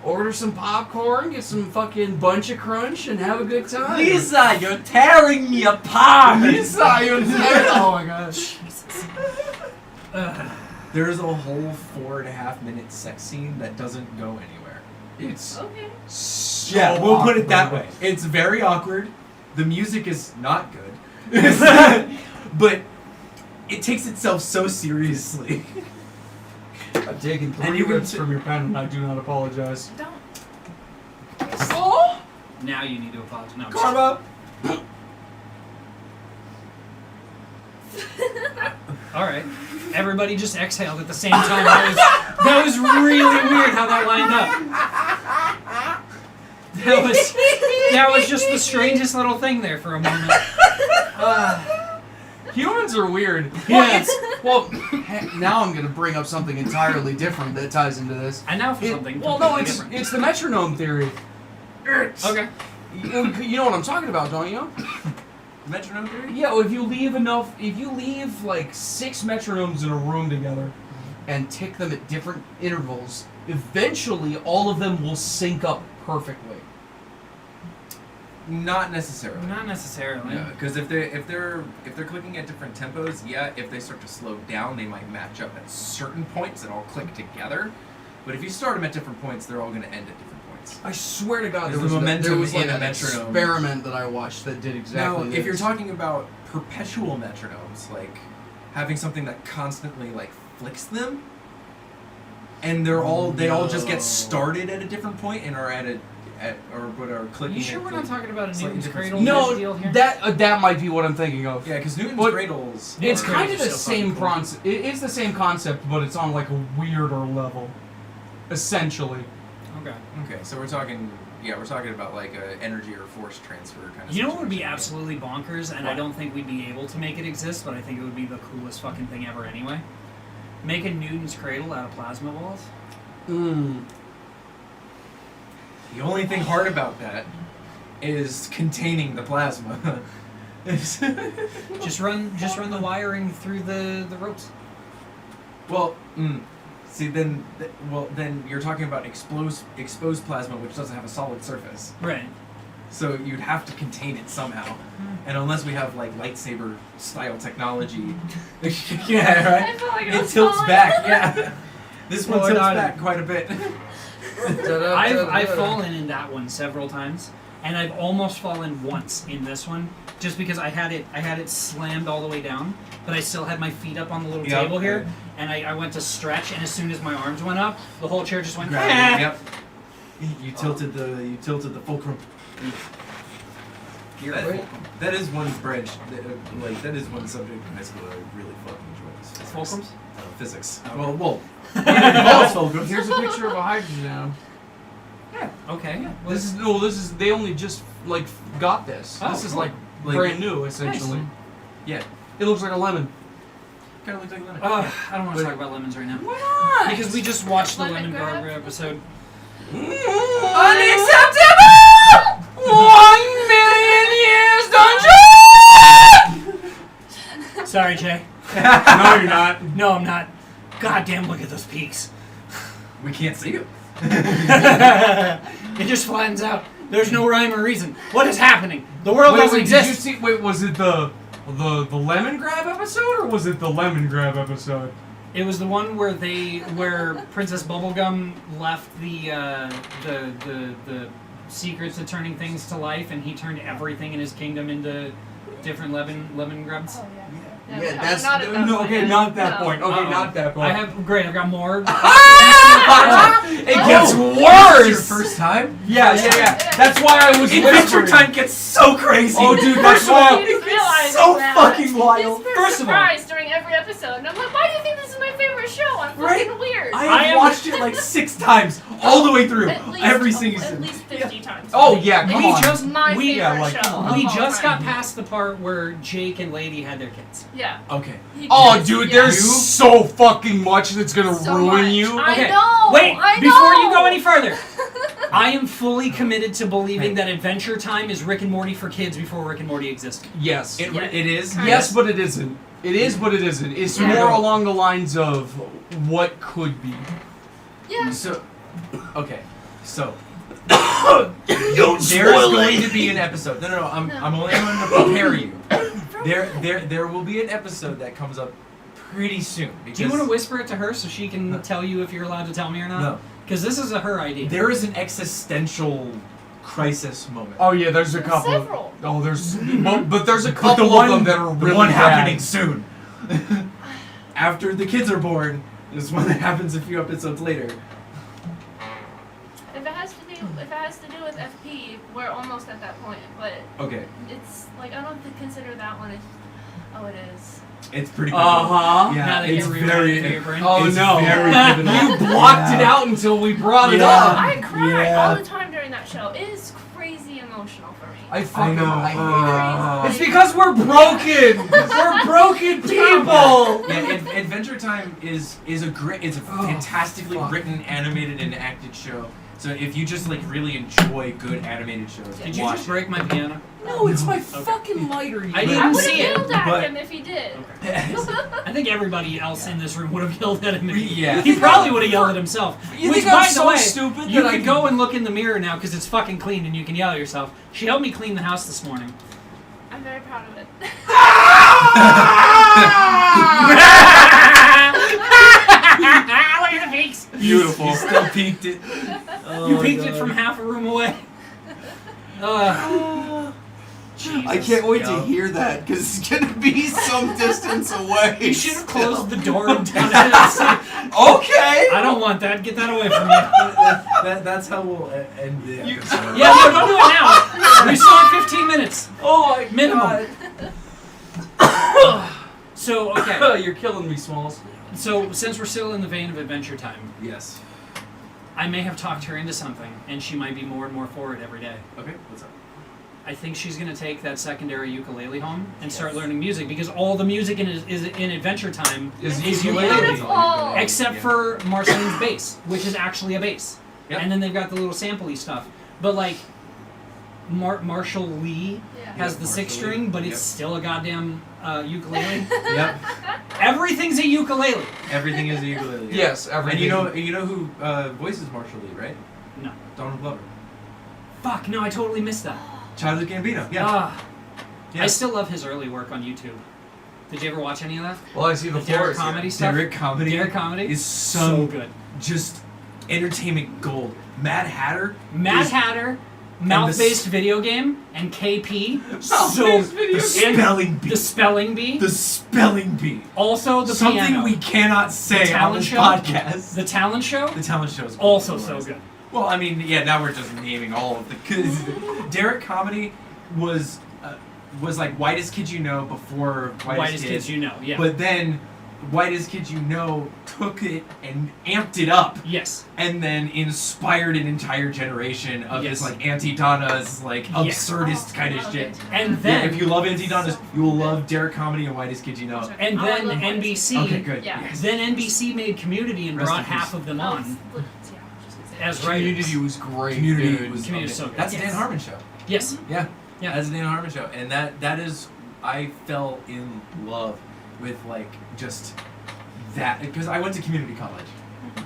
Order some popcorn, get some fucking bunch of crunch, and have a good time. Lisa, you're tearing me apart. Lisa, you're oh my gosh. There's a whole 4.5 minute sex scene that doesn't go anywhere. It's Okay. so Yeah, we'll put it that awkward. way. It's very awkward. The music is not good. But it takes itself so seriously. I've taken And 3 you can rips from your pen, and I do not apologize. Don't. Oh! Now you need to apologize. No. Karma! All right. Everybody just exhaled at the same time. That was really weird how that lined up. That was just the strangest little thing there for a moment. Humans are weird. Yeah. Now I'm gonna bring up something entirely different that ties into this. And now for something. Well, no, completely it's different. the metronome theory. Okay. You know what I'm talking about, don't you? metronome theory? Yeah, if you leave like 6 metronomes in a room together and tick them at different intervals, eventually all of them will sync up perfectly. Not necessarily. Not necessarily. No, because if they're clicking at different tempos, yeah, if they start to slow down, they might match up at certain points and all click together. But if you start them at different points, they're all going to end at different points. I swear to God, There's there the was, momentum There was like in a an metronome. experiment that I watched that did exactly Now, this. if you're talking about perpetual metronomes, like having something that constantly like flicks them, and they all just get started at a different point and are are clicking. You sure we're not talking about a slightly Newton's different cradle No, deal here? that might be what I'm thinking of. Yeah, because Newton's But cradles. It's are- kind of the so same fucking cool. concept. It's the same concept, but it's on like a weirder level, essentially. Okay. Okay, so we're talking about like a energy or force transfer kind of. You know what would be situation. absolutely bonkers, and I don't think we'd be able to make it exist, but I think it would be the coolest fucking thing ever anyway? Make a Newton's cradle out of plasma balls? The only thing hard about that is containing the plasma. Just run the wiring through the ropes. Well, see, then you're talking about exposed plasma, which doesn't have a solid surface. Right. So you'd have to contain it somehow. And unless we have like lightsaber style technology, yeah, I right. feel like It was tilts falling. back. Yeah, this one Well, tilts not- back quite a bit. I've fallen in that one several times, and I've almost fallen once in this one, just because I had it slammed all the way down, but I still had my feet up on the little Yep. table here, and I went to stretch, and as soon as my arms went up, the whole chair just went. Gravity, yep. You tilted the fulcrum. You're That, right. that is one branch. That is one subject in high school that I really fucking enjoyed. is physics. Fulcrums? Physics. Okay. Well. It involves fulcrums. Here's a picture of a hydrogen atom. Yeah. Okay. This is they only just like got this. Oh, This is cool. like Like- brand new essentially. Yeah. It looks like a lemon. Kind of looks like lemon. I don't want to talk about lemons right now. Why not? Because we just watched the Lemon Lemon grab? Garber episode. Unacceptable! 1 million years dungeon! Sorry, Jay. No, you're not. No, I'm not. God damn, look at those peaks. We can't see it. It just flattens out. There's no rhyme or reason. What is happening? The world doesn't Did you exist. see? Wait, was it the lemon grab episode or was it the lemon grab episode? It was the one where Princess Bubblegum left the secrets of turning things to life, and he turned everything in his kingdom into different lemon grubs. Oh, yeah. Yeah, No, that's- not at that No, point. okay, not that No. point. Okay, Uh-oh. not that point. I've got more. It gets This is your worse. first time? Yeah. That's why I was Adventure whispering. Time gets so crazy. Oh, dude, First that's of all, why. He's realizing so that. fucking wild. He's First of all- surprised during every episode, and I'm like, why do you think this is my favorite show? I'm fucking Right? weird. I I have am- watched it like 6 times, all the way through, At least, every At season. least 50 times. Oh yeah, It's come We on. just my we favorite like, show. we of all just time. got past the part where Jake and Lady had their kids. Yeah. Okay. He Oh, just- dude, yeah. there's so fucking much that's gonna So ruin much. you. I Okay, know. wait, I before know. you go any further, I am fully committed to believing that Adventure Time is Rick and Morty for kids before Rick and Morty existed. Yes. It, Yeah. it is. Yes, but it isn't. It is, but it isn't. It's Yeah. more along the lines of what could be. Yeah. So, okay. So, Don't there's spoil going it. to be an episode. No. I'm No. only going to prepare you. There will be an episode that comes up pretty soon. Because Do you want to whisper it to her so she can No. tell you if you're allowed to tell me or not? No. Because this is her idea. There is an existential crisis moment. Oh yeah, there's a couple. Several. Oh, there's but there's a But couple the one, of them that are the really one bad. happening soon. After the kids are born, is one that happens a few episodes later. If it has to do with FP, we're almost at that point. But Okay, it's like I don't consider that one. Oh, it is. it's pretty. Uh-huh. Yeah, Now that it's you're very. rewriting for your brain. Oh It's no! very pivotal. You blocked it Yeah. out until we brought it Yeah. up. I cry Yeah. all the time during that show. It is crazy emotional for me. I fucking know. hate it. It's because we're broken. We're broken people. Yeah, Adventure Time is a great. It's a Oh, fantastically fuck. written, animated, and acted show. So if you just like really enjoy good animated shows, Did you watch just it. break my piano? No, it's my fucking lighter. You I I didn't would see have it. yelled at but- him if he did. I think everybody else in this room would have yelled at him. Yeah. He probably would have yelled at himself. You Which, think I'm by the so way, stupid you that I could go and look in the mirror now because it's fucking clean and you can yell at yourself. She helped me clean the house this morning. I'm very proud of it. Look at the peaks. Beautiful. You still peeked it. You peeked it from half a room away. I can't wait to hear that because it's gonna be some distance away. You should have closed the door and done it. Okay. I don't want that. Get that away from me. That's how we'll end the episode. Yeah, no, don't do it now. We still have 15 minutes. Oh my Minimum. So, okay. God. You're killing me, Smalls. So, since we're still in the vein of Adventure Time, Yes. I may have talked her into something, and she might be more and more for it every day. Okay, what's up? I think she's going to take that secondary ukulele home and start learning music, because all the music is in Adventure Time Is is ukulele. Beautiful. except for Marceline's bass, which is actually a bass. Yep. And then they've got the little sampley stuff. But, like, Marshall Lee Yeah. has the six Marshall Lee. string, but it's Yep. still a goddamn ukulele. Yep. Everything's a ukulele. Everything is a ukulele. Yeah. Yes, everything. And you know who voices Marshall Lee, right? No. Donald Glover. Fuck, no, I totally missed that. Childish Gambino. Yeah. Ah. Yeah. I still love his early work on YouTube. Did you ever watch any of that? Well, I see the The Derek forest. comedy stuff? Derek comedy. Derek comedy? is So good. just entertainment gold. Mad Hatter. Mad is Hatter, mouth-based video game, and KP. So Mouth-based video the and spelling bee. the spelling bee. The spelling bee. Also the Something piano. we cannot say The on talent this show? podcast. The talent show. The talent show is Also so good. Well, I mean, yeah. Now we're just naming all of the. Cause Derek comedy was like Whitest Kids You Know before Whitest Kids You Know. Yeah. But then Whitest Kids You Know took it and amped it up, yes. and then inspired an entire generation of Yes. this like Anti-Donna's like Yes. absurdist kind of love shit. it. And Yeah, then if you love Anti-Donna's, you will love Derek comedy and Whitest Kids You Know. and Oh, I then love Whitest NBC. Okay, good. Yeah. Yes. Then NBC made Community and Rest brought in peace. half of them on as Community writers. was great. Community dude. was Community is so good. That's a Yes. Dan Harmon show. Yes. Yeah. Yeah. That's a Dan Harmon show, and that is I fell in love with like just that because I went to community college,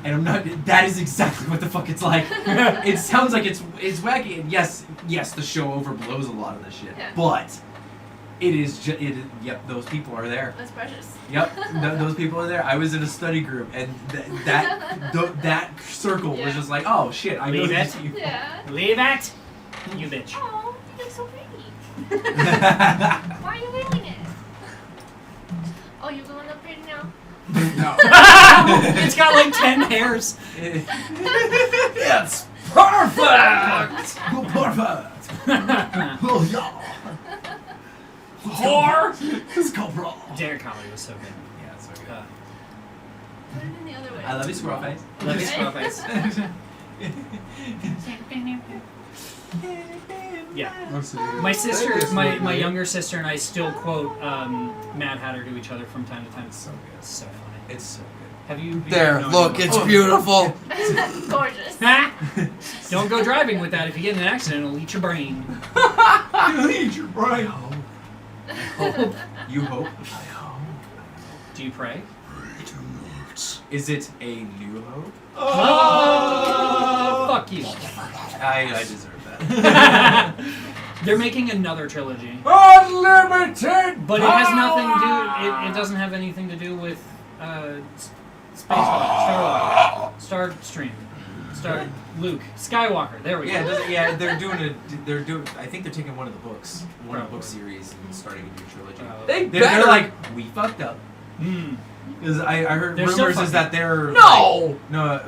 and I'm not. That is exactly what the fuck it's like. It sounds like it's wacky, and yes, the show overblows a lot of the shit, Yeah. but it is just yep, those people are there. That's precious. Yep, those people are there. I was in a study group, and that circle was Yeah. just like, oh shit, I know Leave these it. people. Yeah. Leave it. You bitch. Oh, you look so pretty. Why are you wearing it? Oh, you going up pretty now? No. It's got like 10 hairs. Yes. Perfect. Perfect. Oh yeah. Whore. It's called raw. Derek comedy was so good. Yeah, it's so good. Put it in the other way. I love you, squirrel face. Love you, squirrel face. Yeah. My sister, my younger sister, and I still quote Mad Hatter to each other from time to time. It's So good. so funny. It's so good. Have you? There, no, look, no. it's beautiful. Gorgeous. Don't go driving with that. If you get in an accident, it'll eat your brain. You eat your brain. You hope. Do you pray? Is it a new hope? Oh, fuck you. I deserve that. They're making another trilogy, Unlimited. but it has nothing to do. It doesn't have anything to do with Star Stream, Luke Skywalker. There we Yeah, go. they're doing. I think they're taking one of the books, one of the book series, and starting a new trilogy. They They're better. like, we fucked up. Mm. Because I heard They're still rumors is fucking- that they're No! no.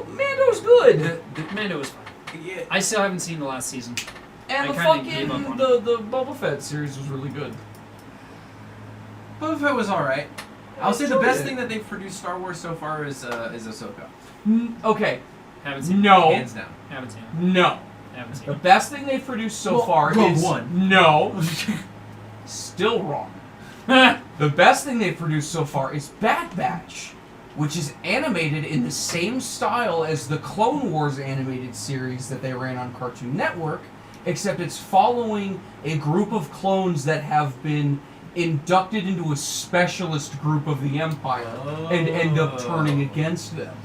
Mando's good. Mando was fine. Yeah. I still haven't seen the last season. And I the kinda gave up fucking on the Boba Fett series was really good. Boba Fett was all right. I'll say the enjoyed best it. thing that they've produced Star Wars so far is Ahsoka, Okay, Haven't seen. no, hands down. It. Haven't seen. It. no. Haven't seen. The It. best thing they've produced so Well, far Rogue is One. no. Still wrong. The best thing they've produced so far is Bad Batch, which is animated in the same style as the Clone Wars animated series that they ran on Cartoon Network, except it's following a group of clones that have been inducted into a specialist group of the Empire and end up turning against them.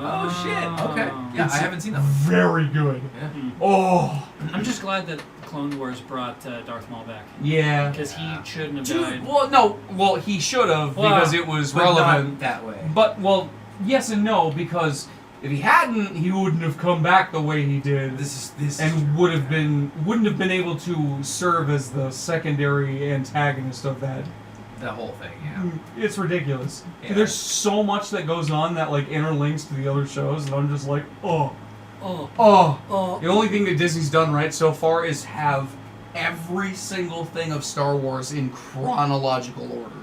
Oh shit! Okay, yeah, I haven't seen that one. Very good. Yeah. Oh, I'm just glad that Clone Wars brought Darth Maul back. yeah. Because he shouldn't have Dude, died. well, he should have because it was But relevant. not that way. But, well, yes and no, because if he hadn't, he wouldn't have come back the way he did. This is And wouldn't have been able to serve as the secondary antagonist of that. the whole thing. Yeah. It's ridiculous. Yeah. There's so much that goes on that like interlinks to the other shows, and I'm just like, oh. The only thing that Disney's done right so far is have every single thing of Star Wars in chronological order,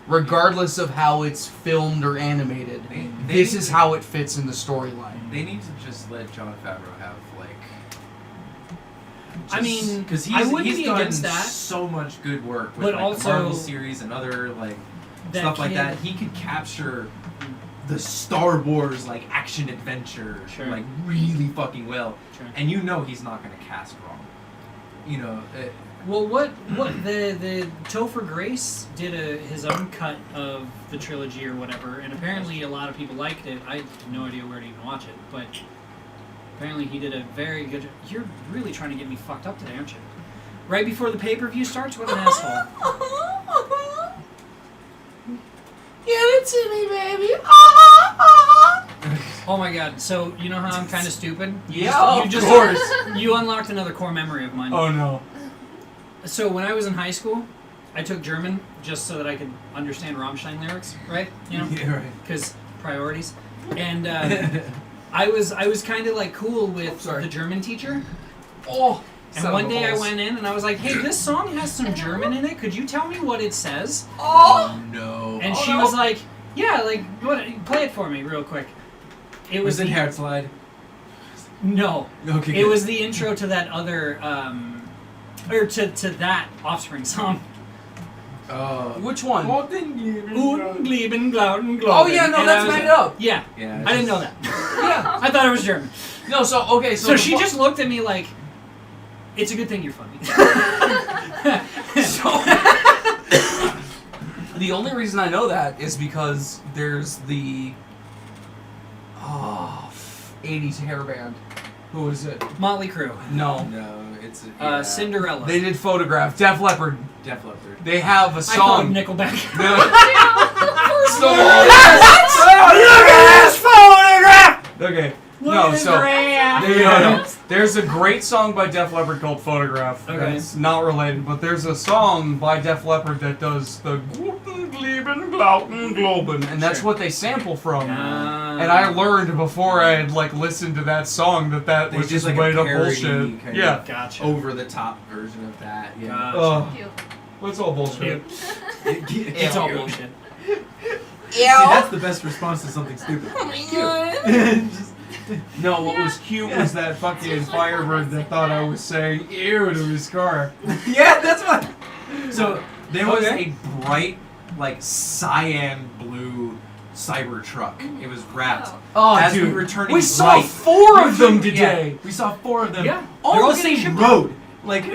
regardless of how it's filmed or animated. This is how it fits in the storyline. They need to just let Jon Favreau have like. I mean, because I wouldn't he's be done against that. so much good work with But like, also, the Marvel series and other like that stuff like kid- that. He could capture the Star Wars like action adventure Sure. like really fucking well, Sure. and you know he's not going to cast wrong. You know. Well, what the Topher Grace did his own cut of the trilogy or whatever, and apparently a lot of people liked it. I have no idea where to even watch it, but apparently he did a very good. You're really trying to get me fucked up today, aren't you? Right before the pay-per-view starts, what an asshole! Give it to me, baby. Oh my god! So you know how I'm kind of stupid? Yeah, You of course. You unlocked another core memory of mine. Oh no. So when I was in high school, I took German just so that I could understand Rammstein lyrics, right? You know, Yeah, right. because priorities. And I was kind of like cool with the German teacher. Oh. And one day I went in and I was like, "Hey, this song has some German in it. Could you tell me what it says?" Oh no. And she was like, "Yeah, like what? Play it for me real quick." It Was was it the, Herzleid? No. Okay. It good. was the intro to that other, or to that Offspring song. Which one? Ungleben, Glauden, Glauben. Oh yeah, no, And that's I was made like, up. Yeah, Yeah. I didn't know that. Yeah. I thought it was German. No, so okay, So the she fu- just looked at me like, "It's a good thing you're funny." So the only reason I know that is because there's the 80s hair band. Who is it? Motley Crue, No. No, it's Cinderella. They did Photograph. Def Leppard. Def Leppard. They have a I call song. them Nickelback. Okay. No, so there's a great song by Def Leppard called Photograph. Okay. It's not related, but there's a song by Def Leppard that does the Gluten, Gleben, Glauten, Globen, and that's Sure. what they sample from. And I learned before I had like listened to that song that They was did, just like, a made up parody bullshit. kind Yeah. Gotcha. Over the top version of that. Yeah. Gotcha. Cute. It's all bullshit. It's all bullshit. See, that's the best response to something stupid. Oh my god. No, what was cute was that fucking Firebird that thought I was saying ew to his car. Yeah, that's what. So there was Okay. a bright, like cyan blue cyber truck. It was wrapped. Oh, As dude. we were turning We saw right- 4 of them today. Yeah, we saw 4 of them. Yeah. all They're on all the same shipped road. Like,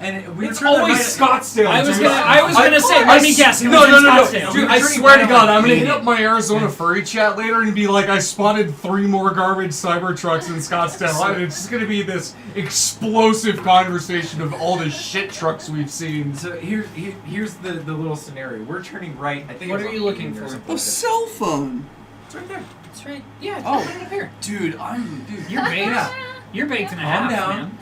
and we It's were turning always right- Scottsdale. I was dude. gonna say, let me guess. It was No, in no, no, no. Scottsdale. Dude, I Turning swear to right God, on I'm gonna Union. hit up my Arizona furry chat later and be like, I spotted 3 more garbage cyber trucks in Scottsdale. And it's just gonna be this explosive conversation of all the shit trucks we've seen. So here's the little scenario. We're turning right. I think. What it was are on you looking Union or for? something A like that. cell phone. It's right there. That's right. Yeah. Oh. Put it up here. Dude, You're baked. You're baked in a Calm half, down. man.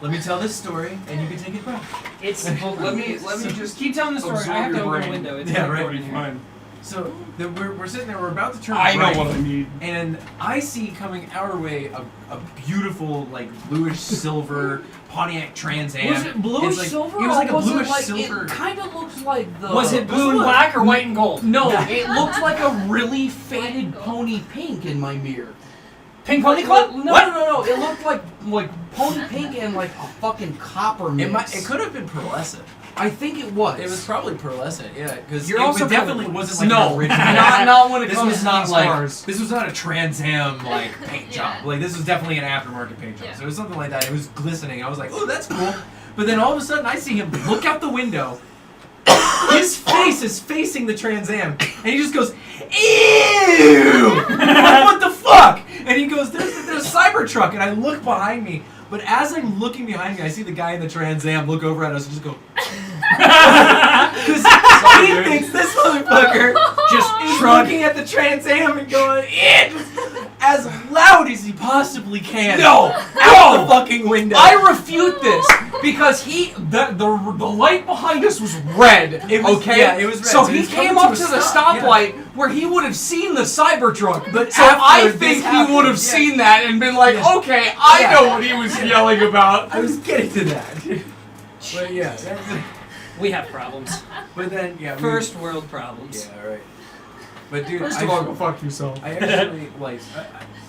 Let me tell this story, and you can take it back. It's. Well, let me just Keep telling the story. absorb I have to your open the brain. window. It's Yeah, not right. recording here. So we're sitting there. We're about to turn I right. know what I need. And I see coming our way a beautiful, like, bluish silver Pontiac Trans Am. Was it bluish It's like, silver? It was like or a bluish it like, silver. It kind of looked like the. Was it blue and Look. black or white and gold? No, it looked like a really faded pony pink in my mirror. Pink Pony Club? No, What? no. It looked like pony pink and like a fucking copper mix. It could have been pearlescent. I think it was. It was probably pearlescent, yeah, because You're it also definitely kinda- wasn't like no, an original. not when it This comes was to not these like cars. this was not a Trans Am like paint job. Yeah. Like this was definitely an aftermarket paint job. Yeah. So it was something like that. It was glistening. I was like, oh, that's cool. But then all of a sudden, I see him look out the window. His face is facing the Trans Am, and he just goes, "Ew!" I'm like, what the fuck? And he goes, "There's a Cybertruck," and I look behind me. But as I'm looking behind me, I see the guy in the Trans Am look over at us and just go. Because he thinks this motherfucker just is looking at the Trans Am and going, "Eh," as loud as he possibly can. No! Out the fucking window. I refute this because the light behind us was red. It was- okay, yeah, it was red. So So he he's came coming up to to a the stop, stoplight where he would have seen the Cybertruck. But so after I this think he happened, would have yeah. seen that and been like, Yeah. okay, I Yeah. know what he was yelling about. I was getting to that. But yeah, We have problems. but then yeah. First world problems. Yeah, right. But dude, First of all, go fuck yourself. I actually like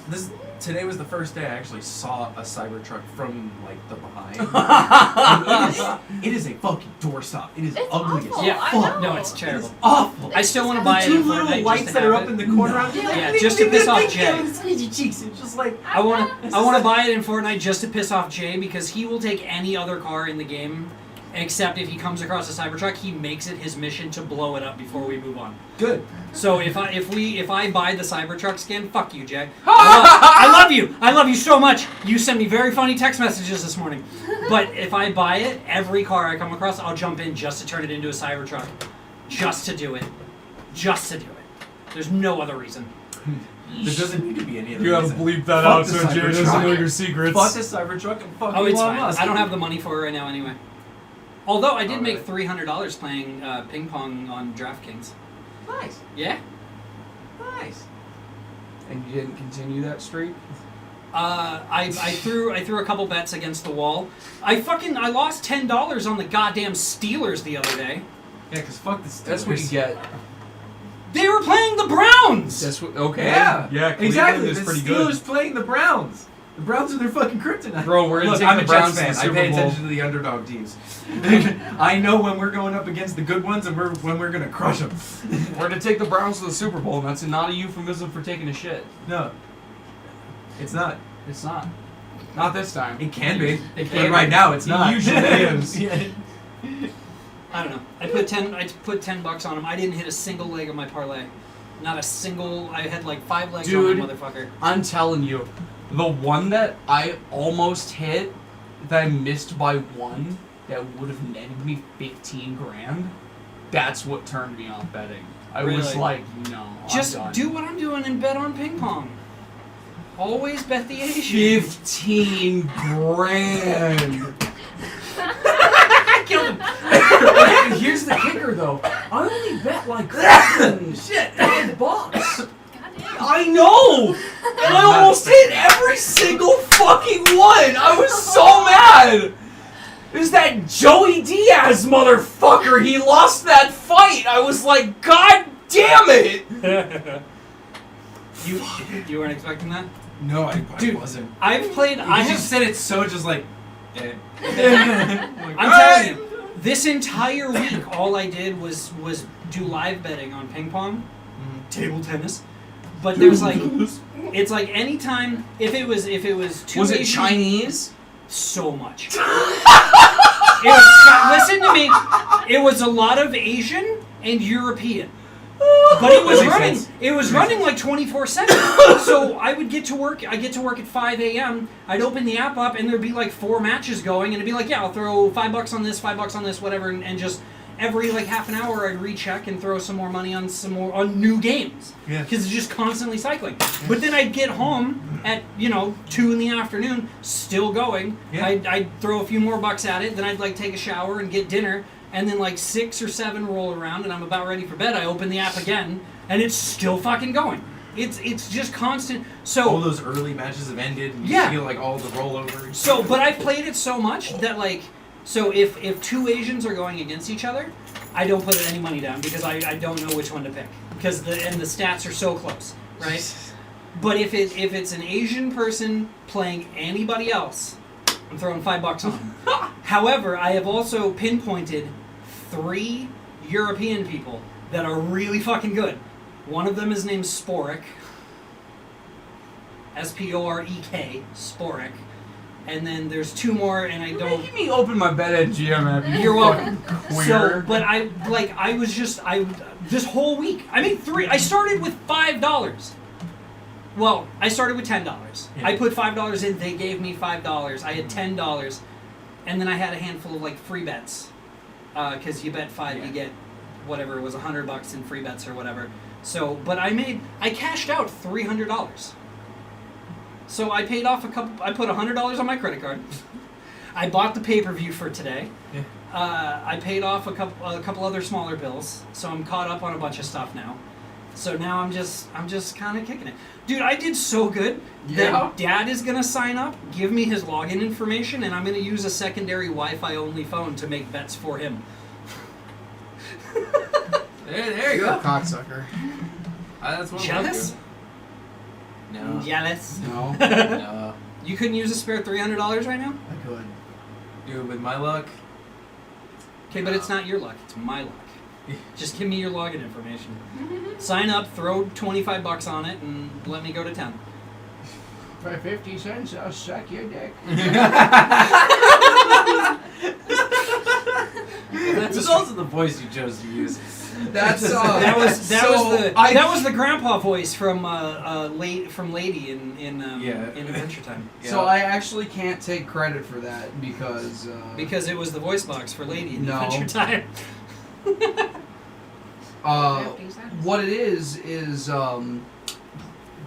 this. Today was the first day I actually saw a Cybertruck from like the behind. And it is a fucking doorstop. It is It's ugly awful. as Yeah, I fuck. know. No, it's terrible. Awful. I still want to The buy it two in little Fortnite lights just that to are have up it. in the corner. Yeah, just to piss off Jay. It's just like I want to buy it in Fortnite just to piss off Jay because he will take any other car in the game, except if he comes across a Cybertruck, he makes it his mission to blow it up before we move on. good. So if I buy the Cybertruck skin, fuck you, Jay. I love you so much. You sent me very funny text messages this morning. But if I buy it, every car I come across, I'll jump in just to turn it into a Cybertruck, just to do it, just to do it. There's no other reason. There doesn't need to be any other You gotta reason. bleep that Fuck out the so Jay doesn't Cybertruck. know your secrets. Fuck the Cybertruck and fuck Oh, it's Elon fine. Musk. I don't have the money for it right now anyway. Although I did Oh, make really? $300 playing ping pong on DraftKings. Nice. Yeah. Nice. And you didn't continue that streak? I threw a couple bets against the wall. I lost $10 on the goddamn Steelers the other day. Yeah, because fuck the Steelers. That's what you get. They were playing the Browns. That's what. Okay. Yeah. Yeah. Cleveland Exactly. is The pretty Steelers good. playing the Browns. The Browns are their fucking kryptonite. Bro, we're gonna Look, take I'm the a Browns Jets to the fan. I pay Super Bowl. attention to the underdog teams. I know when we're going up against the good ones and when we're gonna crush them. We're gonna take the Browns to the Super Bowl, and that's not a euphemism for taking a shit. No, it's not. It's not. Not this time. It can be. It But can right be. now, it's not. It usually is. Yeah. I don't know. I put $10 on them. I didn't hit a single leg of my parlay. Not a single. I had like 5 legs Dude. on my motherfucker. I'm telling you, the one that I almost hit, that I missed by one, that would have netted me 15 grand. That's what turned me off betting. I was Really? like, no, Just I'm done. do what I'm doing and bet on ping pong. Always bet the Asian. 15 grand. Kill him. Here's the kicker, though. I only bet like shit, $5. Goddamn. I know! And I almost hit every single fucking one! I was so mad! It was that Joey Diaz motherfucker! He lost that fight! I was like, God damn it! You weren't expecting that? No, I Dude, wasn't. I've played. I You have just said it so just like. Eh. I'm telling you, this entire week, all I did was do live betting on ping pong, table tennis. But there's like, it's like anytime if it was two. Was it Asian- Chinese? So much. It was, listen to me. It was a lot of Asian and European. But it was That makes running. sense. It was running like 24/7. So I would get to work. I get to work at 5 a.m. I'd open the app up, and there'd be like 4 matches going, and it'd be like, yeah, I'll throw $5 on this, $5 on this, whatever, and just every like half an hour I'd recheck and throw some more money on new games. Yeah. Because it's just constantly cycling. But then I'd get home at 2 in the afternoon, still going. Yeah. I'd throw a few more bucks at it. Then I'd like take a shower and get dinner. And then like 6 or 7 roll around, and I'm about ready for bed. I open the app again, and it's still fucking going. It's just constant. So All those early matches have ended. And you Yeah. feel like all the rollovers. So, but I've played it so much that like, so if 2 Asians are going against each other, I don't put any money down because I don't know which one to pick because the stats are so close, right? But if it's an Asian person playing anybody else, I'm throwing $5 on them. However, I have also pinpointed 3 European people that are really fucking good. One of them is named Sporek. Sporek. Sporek. And then there's 2 more, and I don't... Making me open my BetMGM app. You're welcome. Queer. So, but this whole week, I made 3. I started with $5. Well, I started with $10. Yeah. I put $5 in, they gave me $5. I had $10, and then I had a handful of, like, free bets. Because you bet 5, you get, whatever, it was $100 in free bets or whatever. So, but I cashed out $300. So I paid off I put $100 on my credit card. I bought the pay-per-view for today. Yeah. I paid off a couple other smaller bills, so I'm caught up on a bunch of stuff now. So now I'm just kind of kicking it. Dude, I did so good that Dad is going to sign up, give me his login information, and I'm going to use a secondary Wi-Fi only phone to make bets for him. There you go. Cocksucker. That's what Jealous? No. Jealous? No. No. You couldn't use a spare $300 right now? I could. Dude, with my luck. Okay, but it's not your luck, it's my luck. Just give me your login information. Sign up, throw $25 on it, and let me go to town. For 50 cents, I'll suck your dick. That's also the voice you chose to use. That's that was the grandpa voice from Lady in Adventure Time. Yeah. So I actually can't take credit for that because it was the voice box for Lady in No. Adventure Time. What it is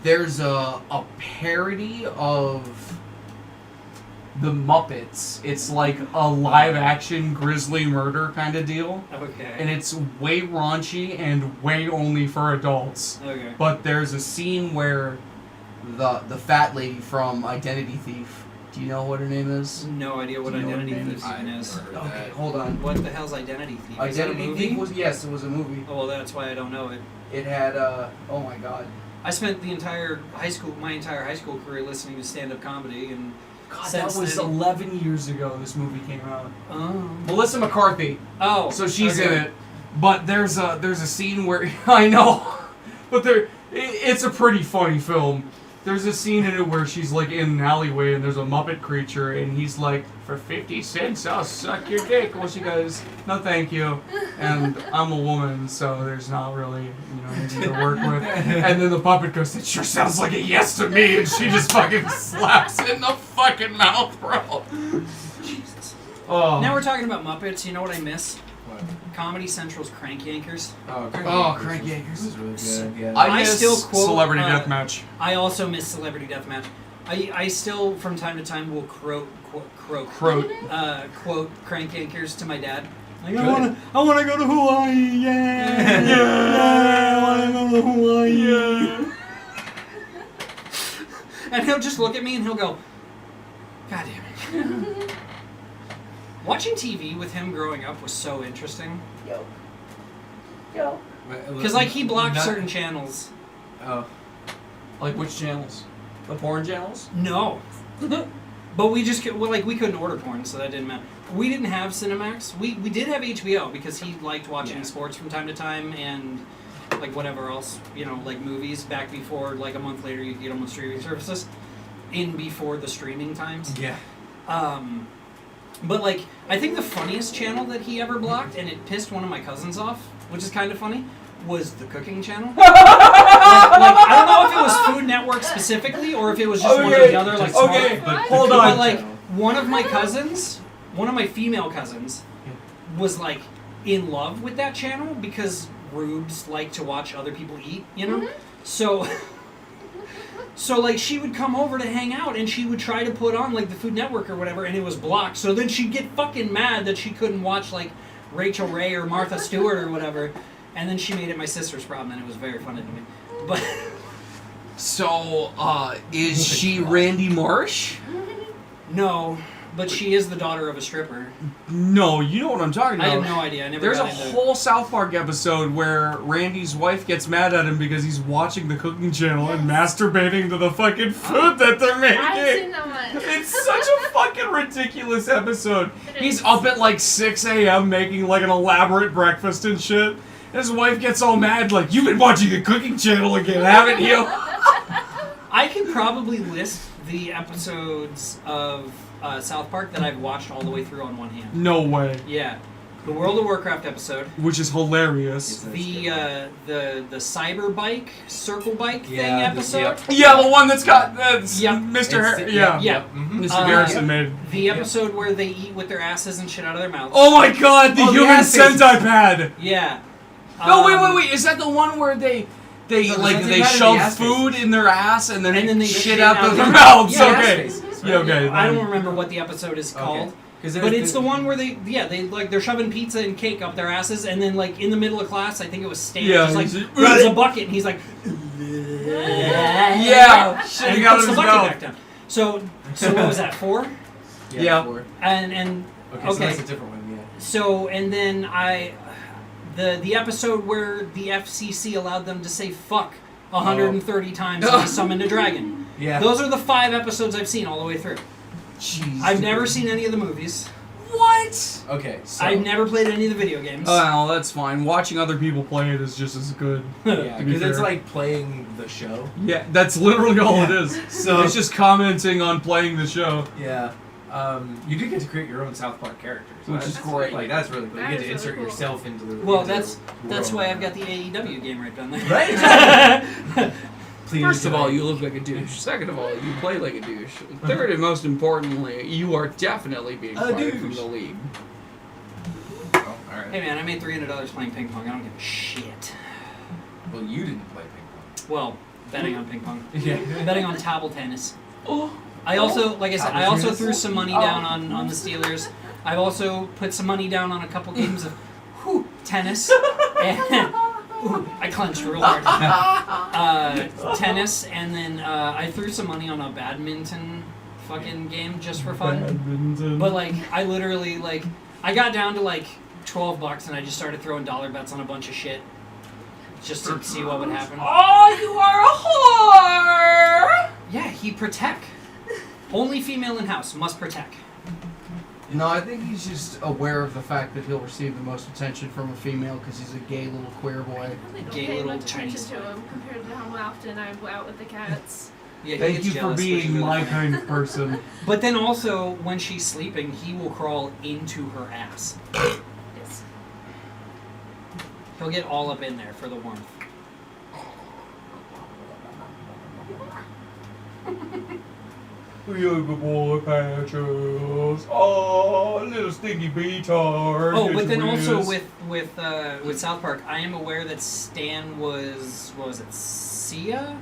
there's a parody of the Muppets. It's like a live action grisly murder kind of deal. Okay. And it's way raunchy and way only for adults. Okay. But there's a scene where the fat lady from Identity Thief, do you know what her name is? No idea what Do you know Identity what her name Thief is? even is. Okay, hold on. What the hell's Identity Thief? Is that a Identity movie? Thief was, yes, it was a movie. Oh, well, that's why I don't know it. It had oh my god. I spent my entire high school career listening to stand-up comedy, and God, since that was then- 11 years ago this movie came out. Oh. Melissa McCarthy. Oh. So she's okay. in it. But there's a scene where I know, but it's a pretty funny film. There's a scene in it where she's like in an alleyway and there's a Muppet creature and he's like, for 50 cents I'll suck your dick. Well, she goes, no thank you. And I'm a woman, so there's not really, anything to work with. And then the puppet goes, it sure sounds like a yes to me. And she just fucking slaps it in the fucking mouth, bro. Jesus. Oh. Now we're talking about Muppets. You know what I miss? What? Comedy Central's Crank Yankers. Oh, Crank Yankers was really good. Yeah. I I miss still quote, Celebrity Deathmatch. Deathmatch. I also miss Celebrity Deathmatch. I still, from time to time, will quote Crank Yankers to my dad. Like, I wanna go to Hawaii, yeah, I wanna go to Hawaii, yeah. And he'll just look at me and he'll go, God damn it. Watching TV with him growing up was so interesting. Yo. Because, like, he blocked certain channels. Oh. Like which channels? The porn channels? No. But we just, we couldn't order porn, so that didn't matter. We didn't have Cinemax. We did have HBO because he liked watching sports from time to time and, like, whatever else, like movies back before, like, a month later you could get them on streaming services. Before the streaming times. Yeah. But, like, I think the funniest channel that he ever blocked, and it pissed one of my cousins off, which is kind of funny, was the cooking channel. I don't know if it was Food Network specifically, or if it was just one of the other, like, small... Hold on. But, like, one of my female cousins, was, like, in love with that channel because rubes like to watch other people eat, So... So, like, she would come over to hang out, and she would try to put on, like, the Food Network or whatever, and it was blocked. So then she'd get fucking mad that she couldn't watch, like, Rachel Ray or Martha Stewart or whatever. And then she made it my sister's problem, and it was very funny to me. But... So, is she Randy Marsh? No. But she is the daughter of a stripper. No, you know what I'm talking I about. have no idea. I never There's a got into whole South Park episode where Randy's wife gets mad at him because he's watching the cooking channel and masturbating to the fucking food that they're making. I've seen that one. It's such a fucking ridiculous episode. It He's is. up at like 6 a.m. making like an elaborate breakfast and shit. And his wife gets all mad, like, you've been watching the cooking channel again, haven't you? I could probably list the episodes of South Park that I've watched all the way through on one hand. No way. Yeah. The World of Warcraft episode. Which is hilarious. The cyber bike, circle bike thing Yeah, episode. Yeah, the one that's got Yep. Mr. It's- Yeah. Yeah. Mr. Garrison made. The episode where they eat with their asses and shit out of their mouths. Oh my god, the Oh, the human ass faces. centipad! Yeah. No, wait. Is that the one where they No, the like centipad they and the shove ass food in their ass and then they shit shit out out of their their mouth. mouths? Yeah, Okay. ass faces, Yeah, okay. I don't remember what the episode is called. But it's the one where they like they're shoving pizza and cake up their asses, and then like in the middle of class, I think it was Stan, Yeah, just like he's just- grabs a bucket and he's like, Yeah, and shitting he out puts of the his bucket mouth. back down. So what was that, 4? Yeah. Four. And Okay, so that's a different one, yeah. so and then the episode where the FCC allowed them to say fuck 130 times and they summoned a dragon. Yeah. Those are the 5 episodes I've seen all the way through. Jeez. I've never seen any of the movies. What? Okay, so... I've never played any of the video games. Oh, that's fine. Watching other people play it is just as good. Yeah, to be because it's fair. like playing the show. Yeah, that's literally all it is. So- it's just commenting on playing the show. Yeah. You do get to create your own South Park characters. Which That's is great. Like, that's really cool. You That get is to really insert cool. yourself into the Well, into that's the why world. I've got the AEW game right down there. Right? Please First of do all, it. you look like a douche. Second of all, you play like a douche. Third and most importantly, you are definitely being A fired from douche. the league. Oh, alright. Hey man, I made $300 playing ping pong. I don't give a shit. Well, you didn't play ping Well, betting on ping pong. pong. Yeah. Betting on table tennis. Oh. I also, like I said, I Table also tennis? threw some money down on the Steelers. I've also put some money down on a couple games of tennis. And, I clenched real hard. Tennis, and then I threw some money on a badminton fucking game just for fun. Badminton. But like, I literally like, I got down to like $12 and I just started throwing dollar bets on a bunch of shit, just to see what would happen. Oh, you are a whore! Yeah, he protect. Only female in house must protect. No, I think he's just aware of the fact that he'll receive the most attention from a female because he's a gay little queer boy. I really don't Gay pay little much attention Chinese to him compared to how often I go out with the cats. Yeah, he Thank gets you for jealous, which is being really my funny. kind of person. But then also, when she's sleeping, he will crawl into her ass. Yes. He'll get all up in there for the warmth. Yoga boy patches. Oh, little stinky beatard. Oh, but then also with South Park, I am aware that Stan was, what was it, Sia?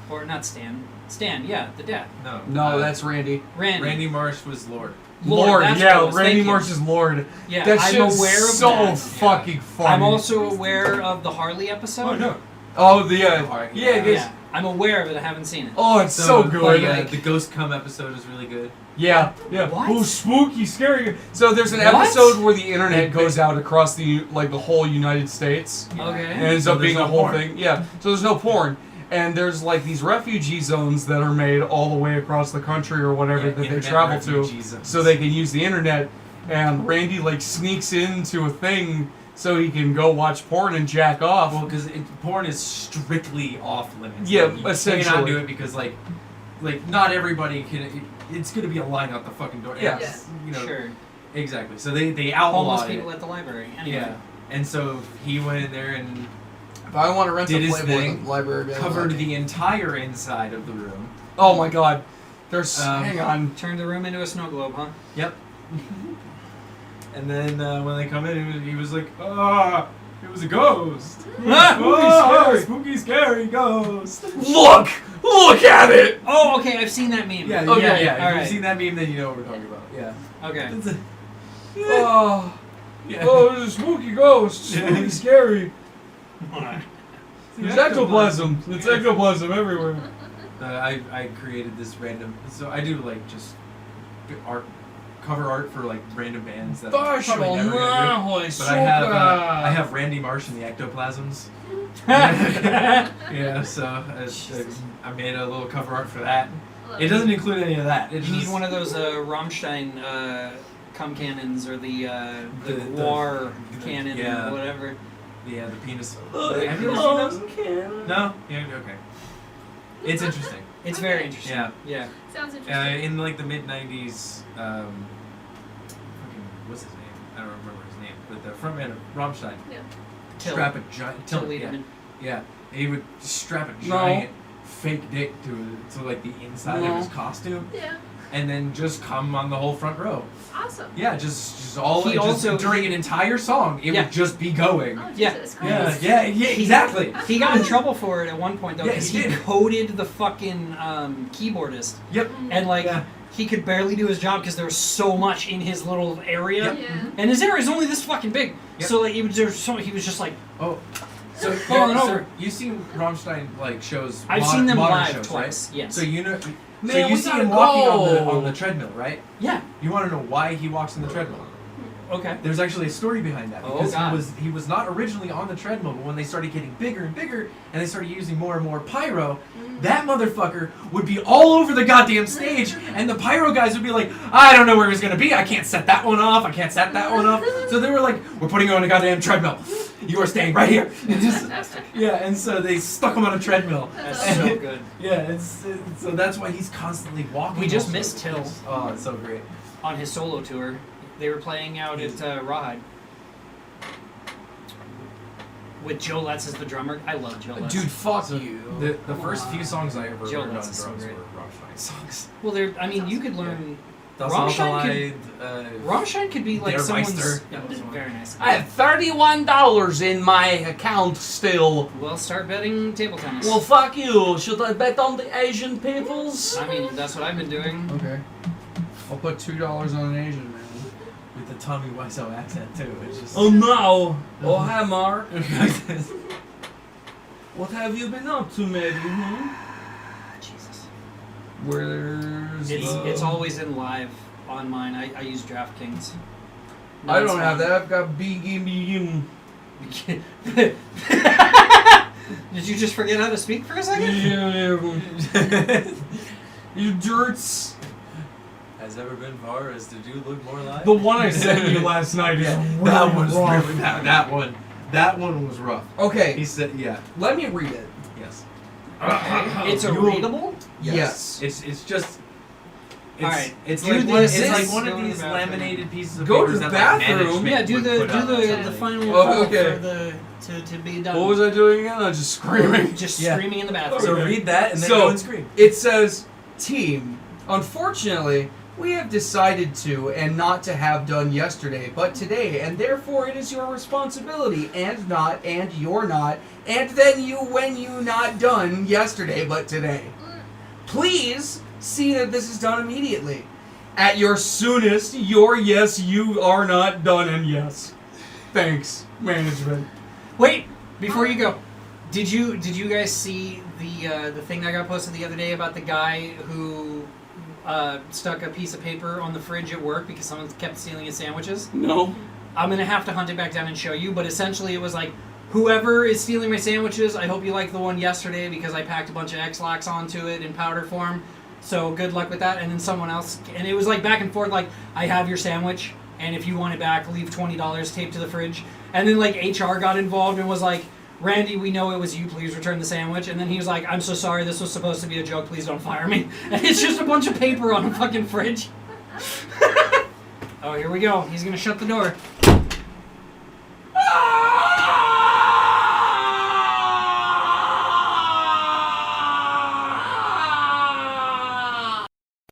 Or not Stan. Stan, yeah, the dad. No. No, that's Randy. Randy. Marsh was Lord. Lord, that's yeah, what it was, Randy thank you. Marsh is Lord. Yeah, That I'm shit's aware of so that. fucking funny. I'm also aware of the Harley episode. Oh, no. Oh, the Alright, yeah, yeah. this. Yeah, I'm aware of it. I haven't seen it. Oh, it's so good. Like, the Ghost Come episode is really good. Yeah. What? Oh, spooky, scary. So there's an What? episode where the internet goes out across the the whole United States. Okay. And it ends So up being there's a no whole porn. thing. Yeah. So there's no porn. And there's like these refugee zones that are made all the way across the country or whatever Yeah, that they internet travel to, refugee zones. so they can use the internet. And Randy like sneaks into a thing so he can go watch porn and jack off. Well, because porn is strictly off limits. Yeah, Like, you essentially. cannot do it because like not everybody can. It's going to be a line out the fucking door. Yeah. It's, you know, Sure. Exactly. So they Homeless outlawed people it. at the library. Anyway. Yeah. And so he went in there and If I want to rent Did a his Playboy, thing, the library would be covered like, the entire inside of the room. Oh my god. There's hang on. Turned the room into a snow globe, huh? Yep. And then when they come in, he was like, it was a ghost. Spooky, scary ghost. Look at it. Oh, okay. I've seen that meme. Yeah, Okay, yeah. all If right. you've seen that meme, then you know what we're talking about. Yeah. Okay. It's a, Oh, yeah. oh, there's a spooky ghost. Spooky, Yeah. scary. There's ectoplasm. It's ectoplasm everywhere. I created this random. So I do like just art cover art for like random bands that Gosh, I'm probably never gonna do. But I have Randy Marsh and the Ectoplasms. Yeah, so I made a little cover art for that. It doesn't include any of that. You need one of those Rammstein cum cannons or the Guar cannon or whatever. Yeah, the penis. Have you ever seen those? No? Yeah, okay. It's interesting. It's very interesting. Yeah. Sounds interesting. In like the mid-90s, what's his name? I don't remember his name, but the frontman of Rammstein. Yeah. Strap a giant... Till Yeah. He would strap a giant fake dick to like the inside of his costume. Yeah. And then just come on the whole front row. Awesome. Yeah, just during an entire song, it would just be going. Oh, Jesus Christ. Yeah, exactly. He got in trouble for it at one point though, Yeah, because he he did. coded the fucking keyboardist, Yep. and he could barely do his job because there was so much in his little area, Yep. Yeah. and his area is only this fucking big. Yep. So he was just like, Oh. So, Over and over. you've seen Rammstein like shows. I've seen them modern live shows, twice. Right? Yes. So you know. Man, so you we see gotta him walking go. on the treadmill, right? Yeah. You want to know why he walks on the treadmill? Okay. There's actually a story behind that Oh, because God. he was not originally on the treadmill, but when they started getting bigger and bigger, and they started using more and more pyro, that motherfucker would be all over the goddamn stage, and the pyro guys would be like, I don't know where he's gonna be. I can't set that one off. I can't set that one off. So they were like, we're putting you on a goddamn treadmill. You are staying right here. And just, and so they stuck him on a treadmill. That's so good. Yeah, so that's why he's constantly walking. We just also. missed Till. Oh, it's so great. On his solo tour. They were playing out at Rawhide with Joe Letts as the drummer. I love Joe Letts. Dude, fuck you. The first few songs I ever Joe learned on Letts is drums so were great. Rammstein songs. Well, you could learn. Das Rammstein Altalide, Rammstein could be like Der someone's. Meister. Yeah, very nice. I have $31 in my account still. Well, start betting table tennis. Well, fuck you. Should I bet on the Asian peoples? I mean, that's what I've been doing. Okay. I'll put $2 on an Asian man. with the Tommy Wiseau accent too. It's just. Oh no! Oh hi Mark. What have you been up to, maybe? Jesus. Where's It's always in live on mine. I use DraftKings. No, I it's don't have fine. that. I've got BGB. Did you just forget how to speak for a second? You jerks. Has ever been far as to do look more live? The one I sent you last night is that was rough. really that one was rough. He Okay, said, yeah, let me read it. yes. It's a readable? Yes. It's just. It's, Alright, it's do like this. it's like one Go of to the these bathroom. laminated pieces of Go paper to the that like, bathroom. management Yeah, do would the put out the something. final Oh, call okay. for the to be done. What was I doing again? I was just screaming. Just Yeah. screaming in the bathroom. So read that and then So- go and scream. It says, team, unfortunately, we have decided to and not to have done yesterday, but today, and therefore it is your responsibility, and not, and you're not, and then you when you not done yesterday, but today. Please see that this is done immediately. At your soonest, your yes, you are not done, and yes. Thanks, management. Wait, before you go, did you guys see the thing that got posted the other day about the guy who stuck a piece of paper on the fridge at work because someone kept stealing his sandwiches? No. I'm gonna have to hunt it back down and show you, but essentially it was like, whoever is stealing my sandwiches, I hope you like the one yesterday because I packed a bunch of X-Lax onto it in powder form. So good luck with that. And then someone else, and it was like back and forth, like, I have your sandwich, and if you want it back, leave $20 taped to the fridge. And then like HR got involved and was like, Randy, we know it was you, please return the sandwich. And then he was like, I'm so sorry, this was supposed to be a joke, please don't fire me. And it's just a bunch of paper on a fucking fridge. Oh, here we go. He's gonna shut the door.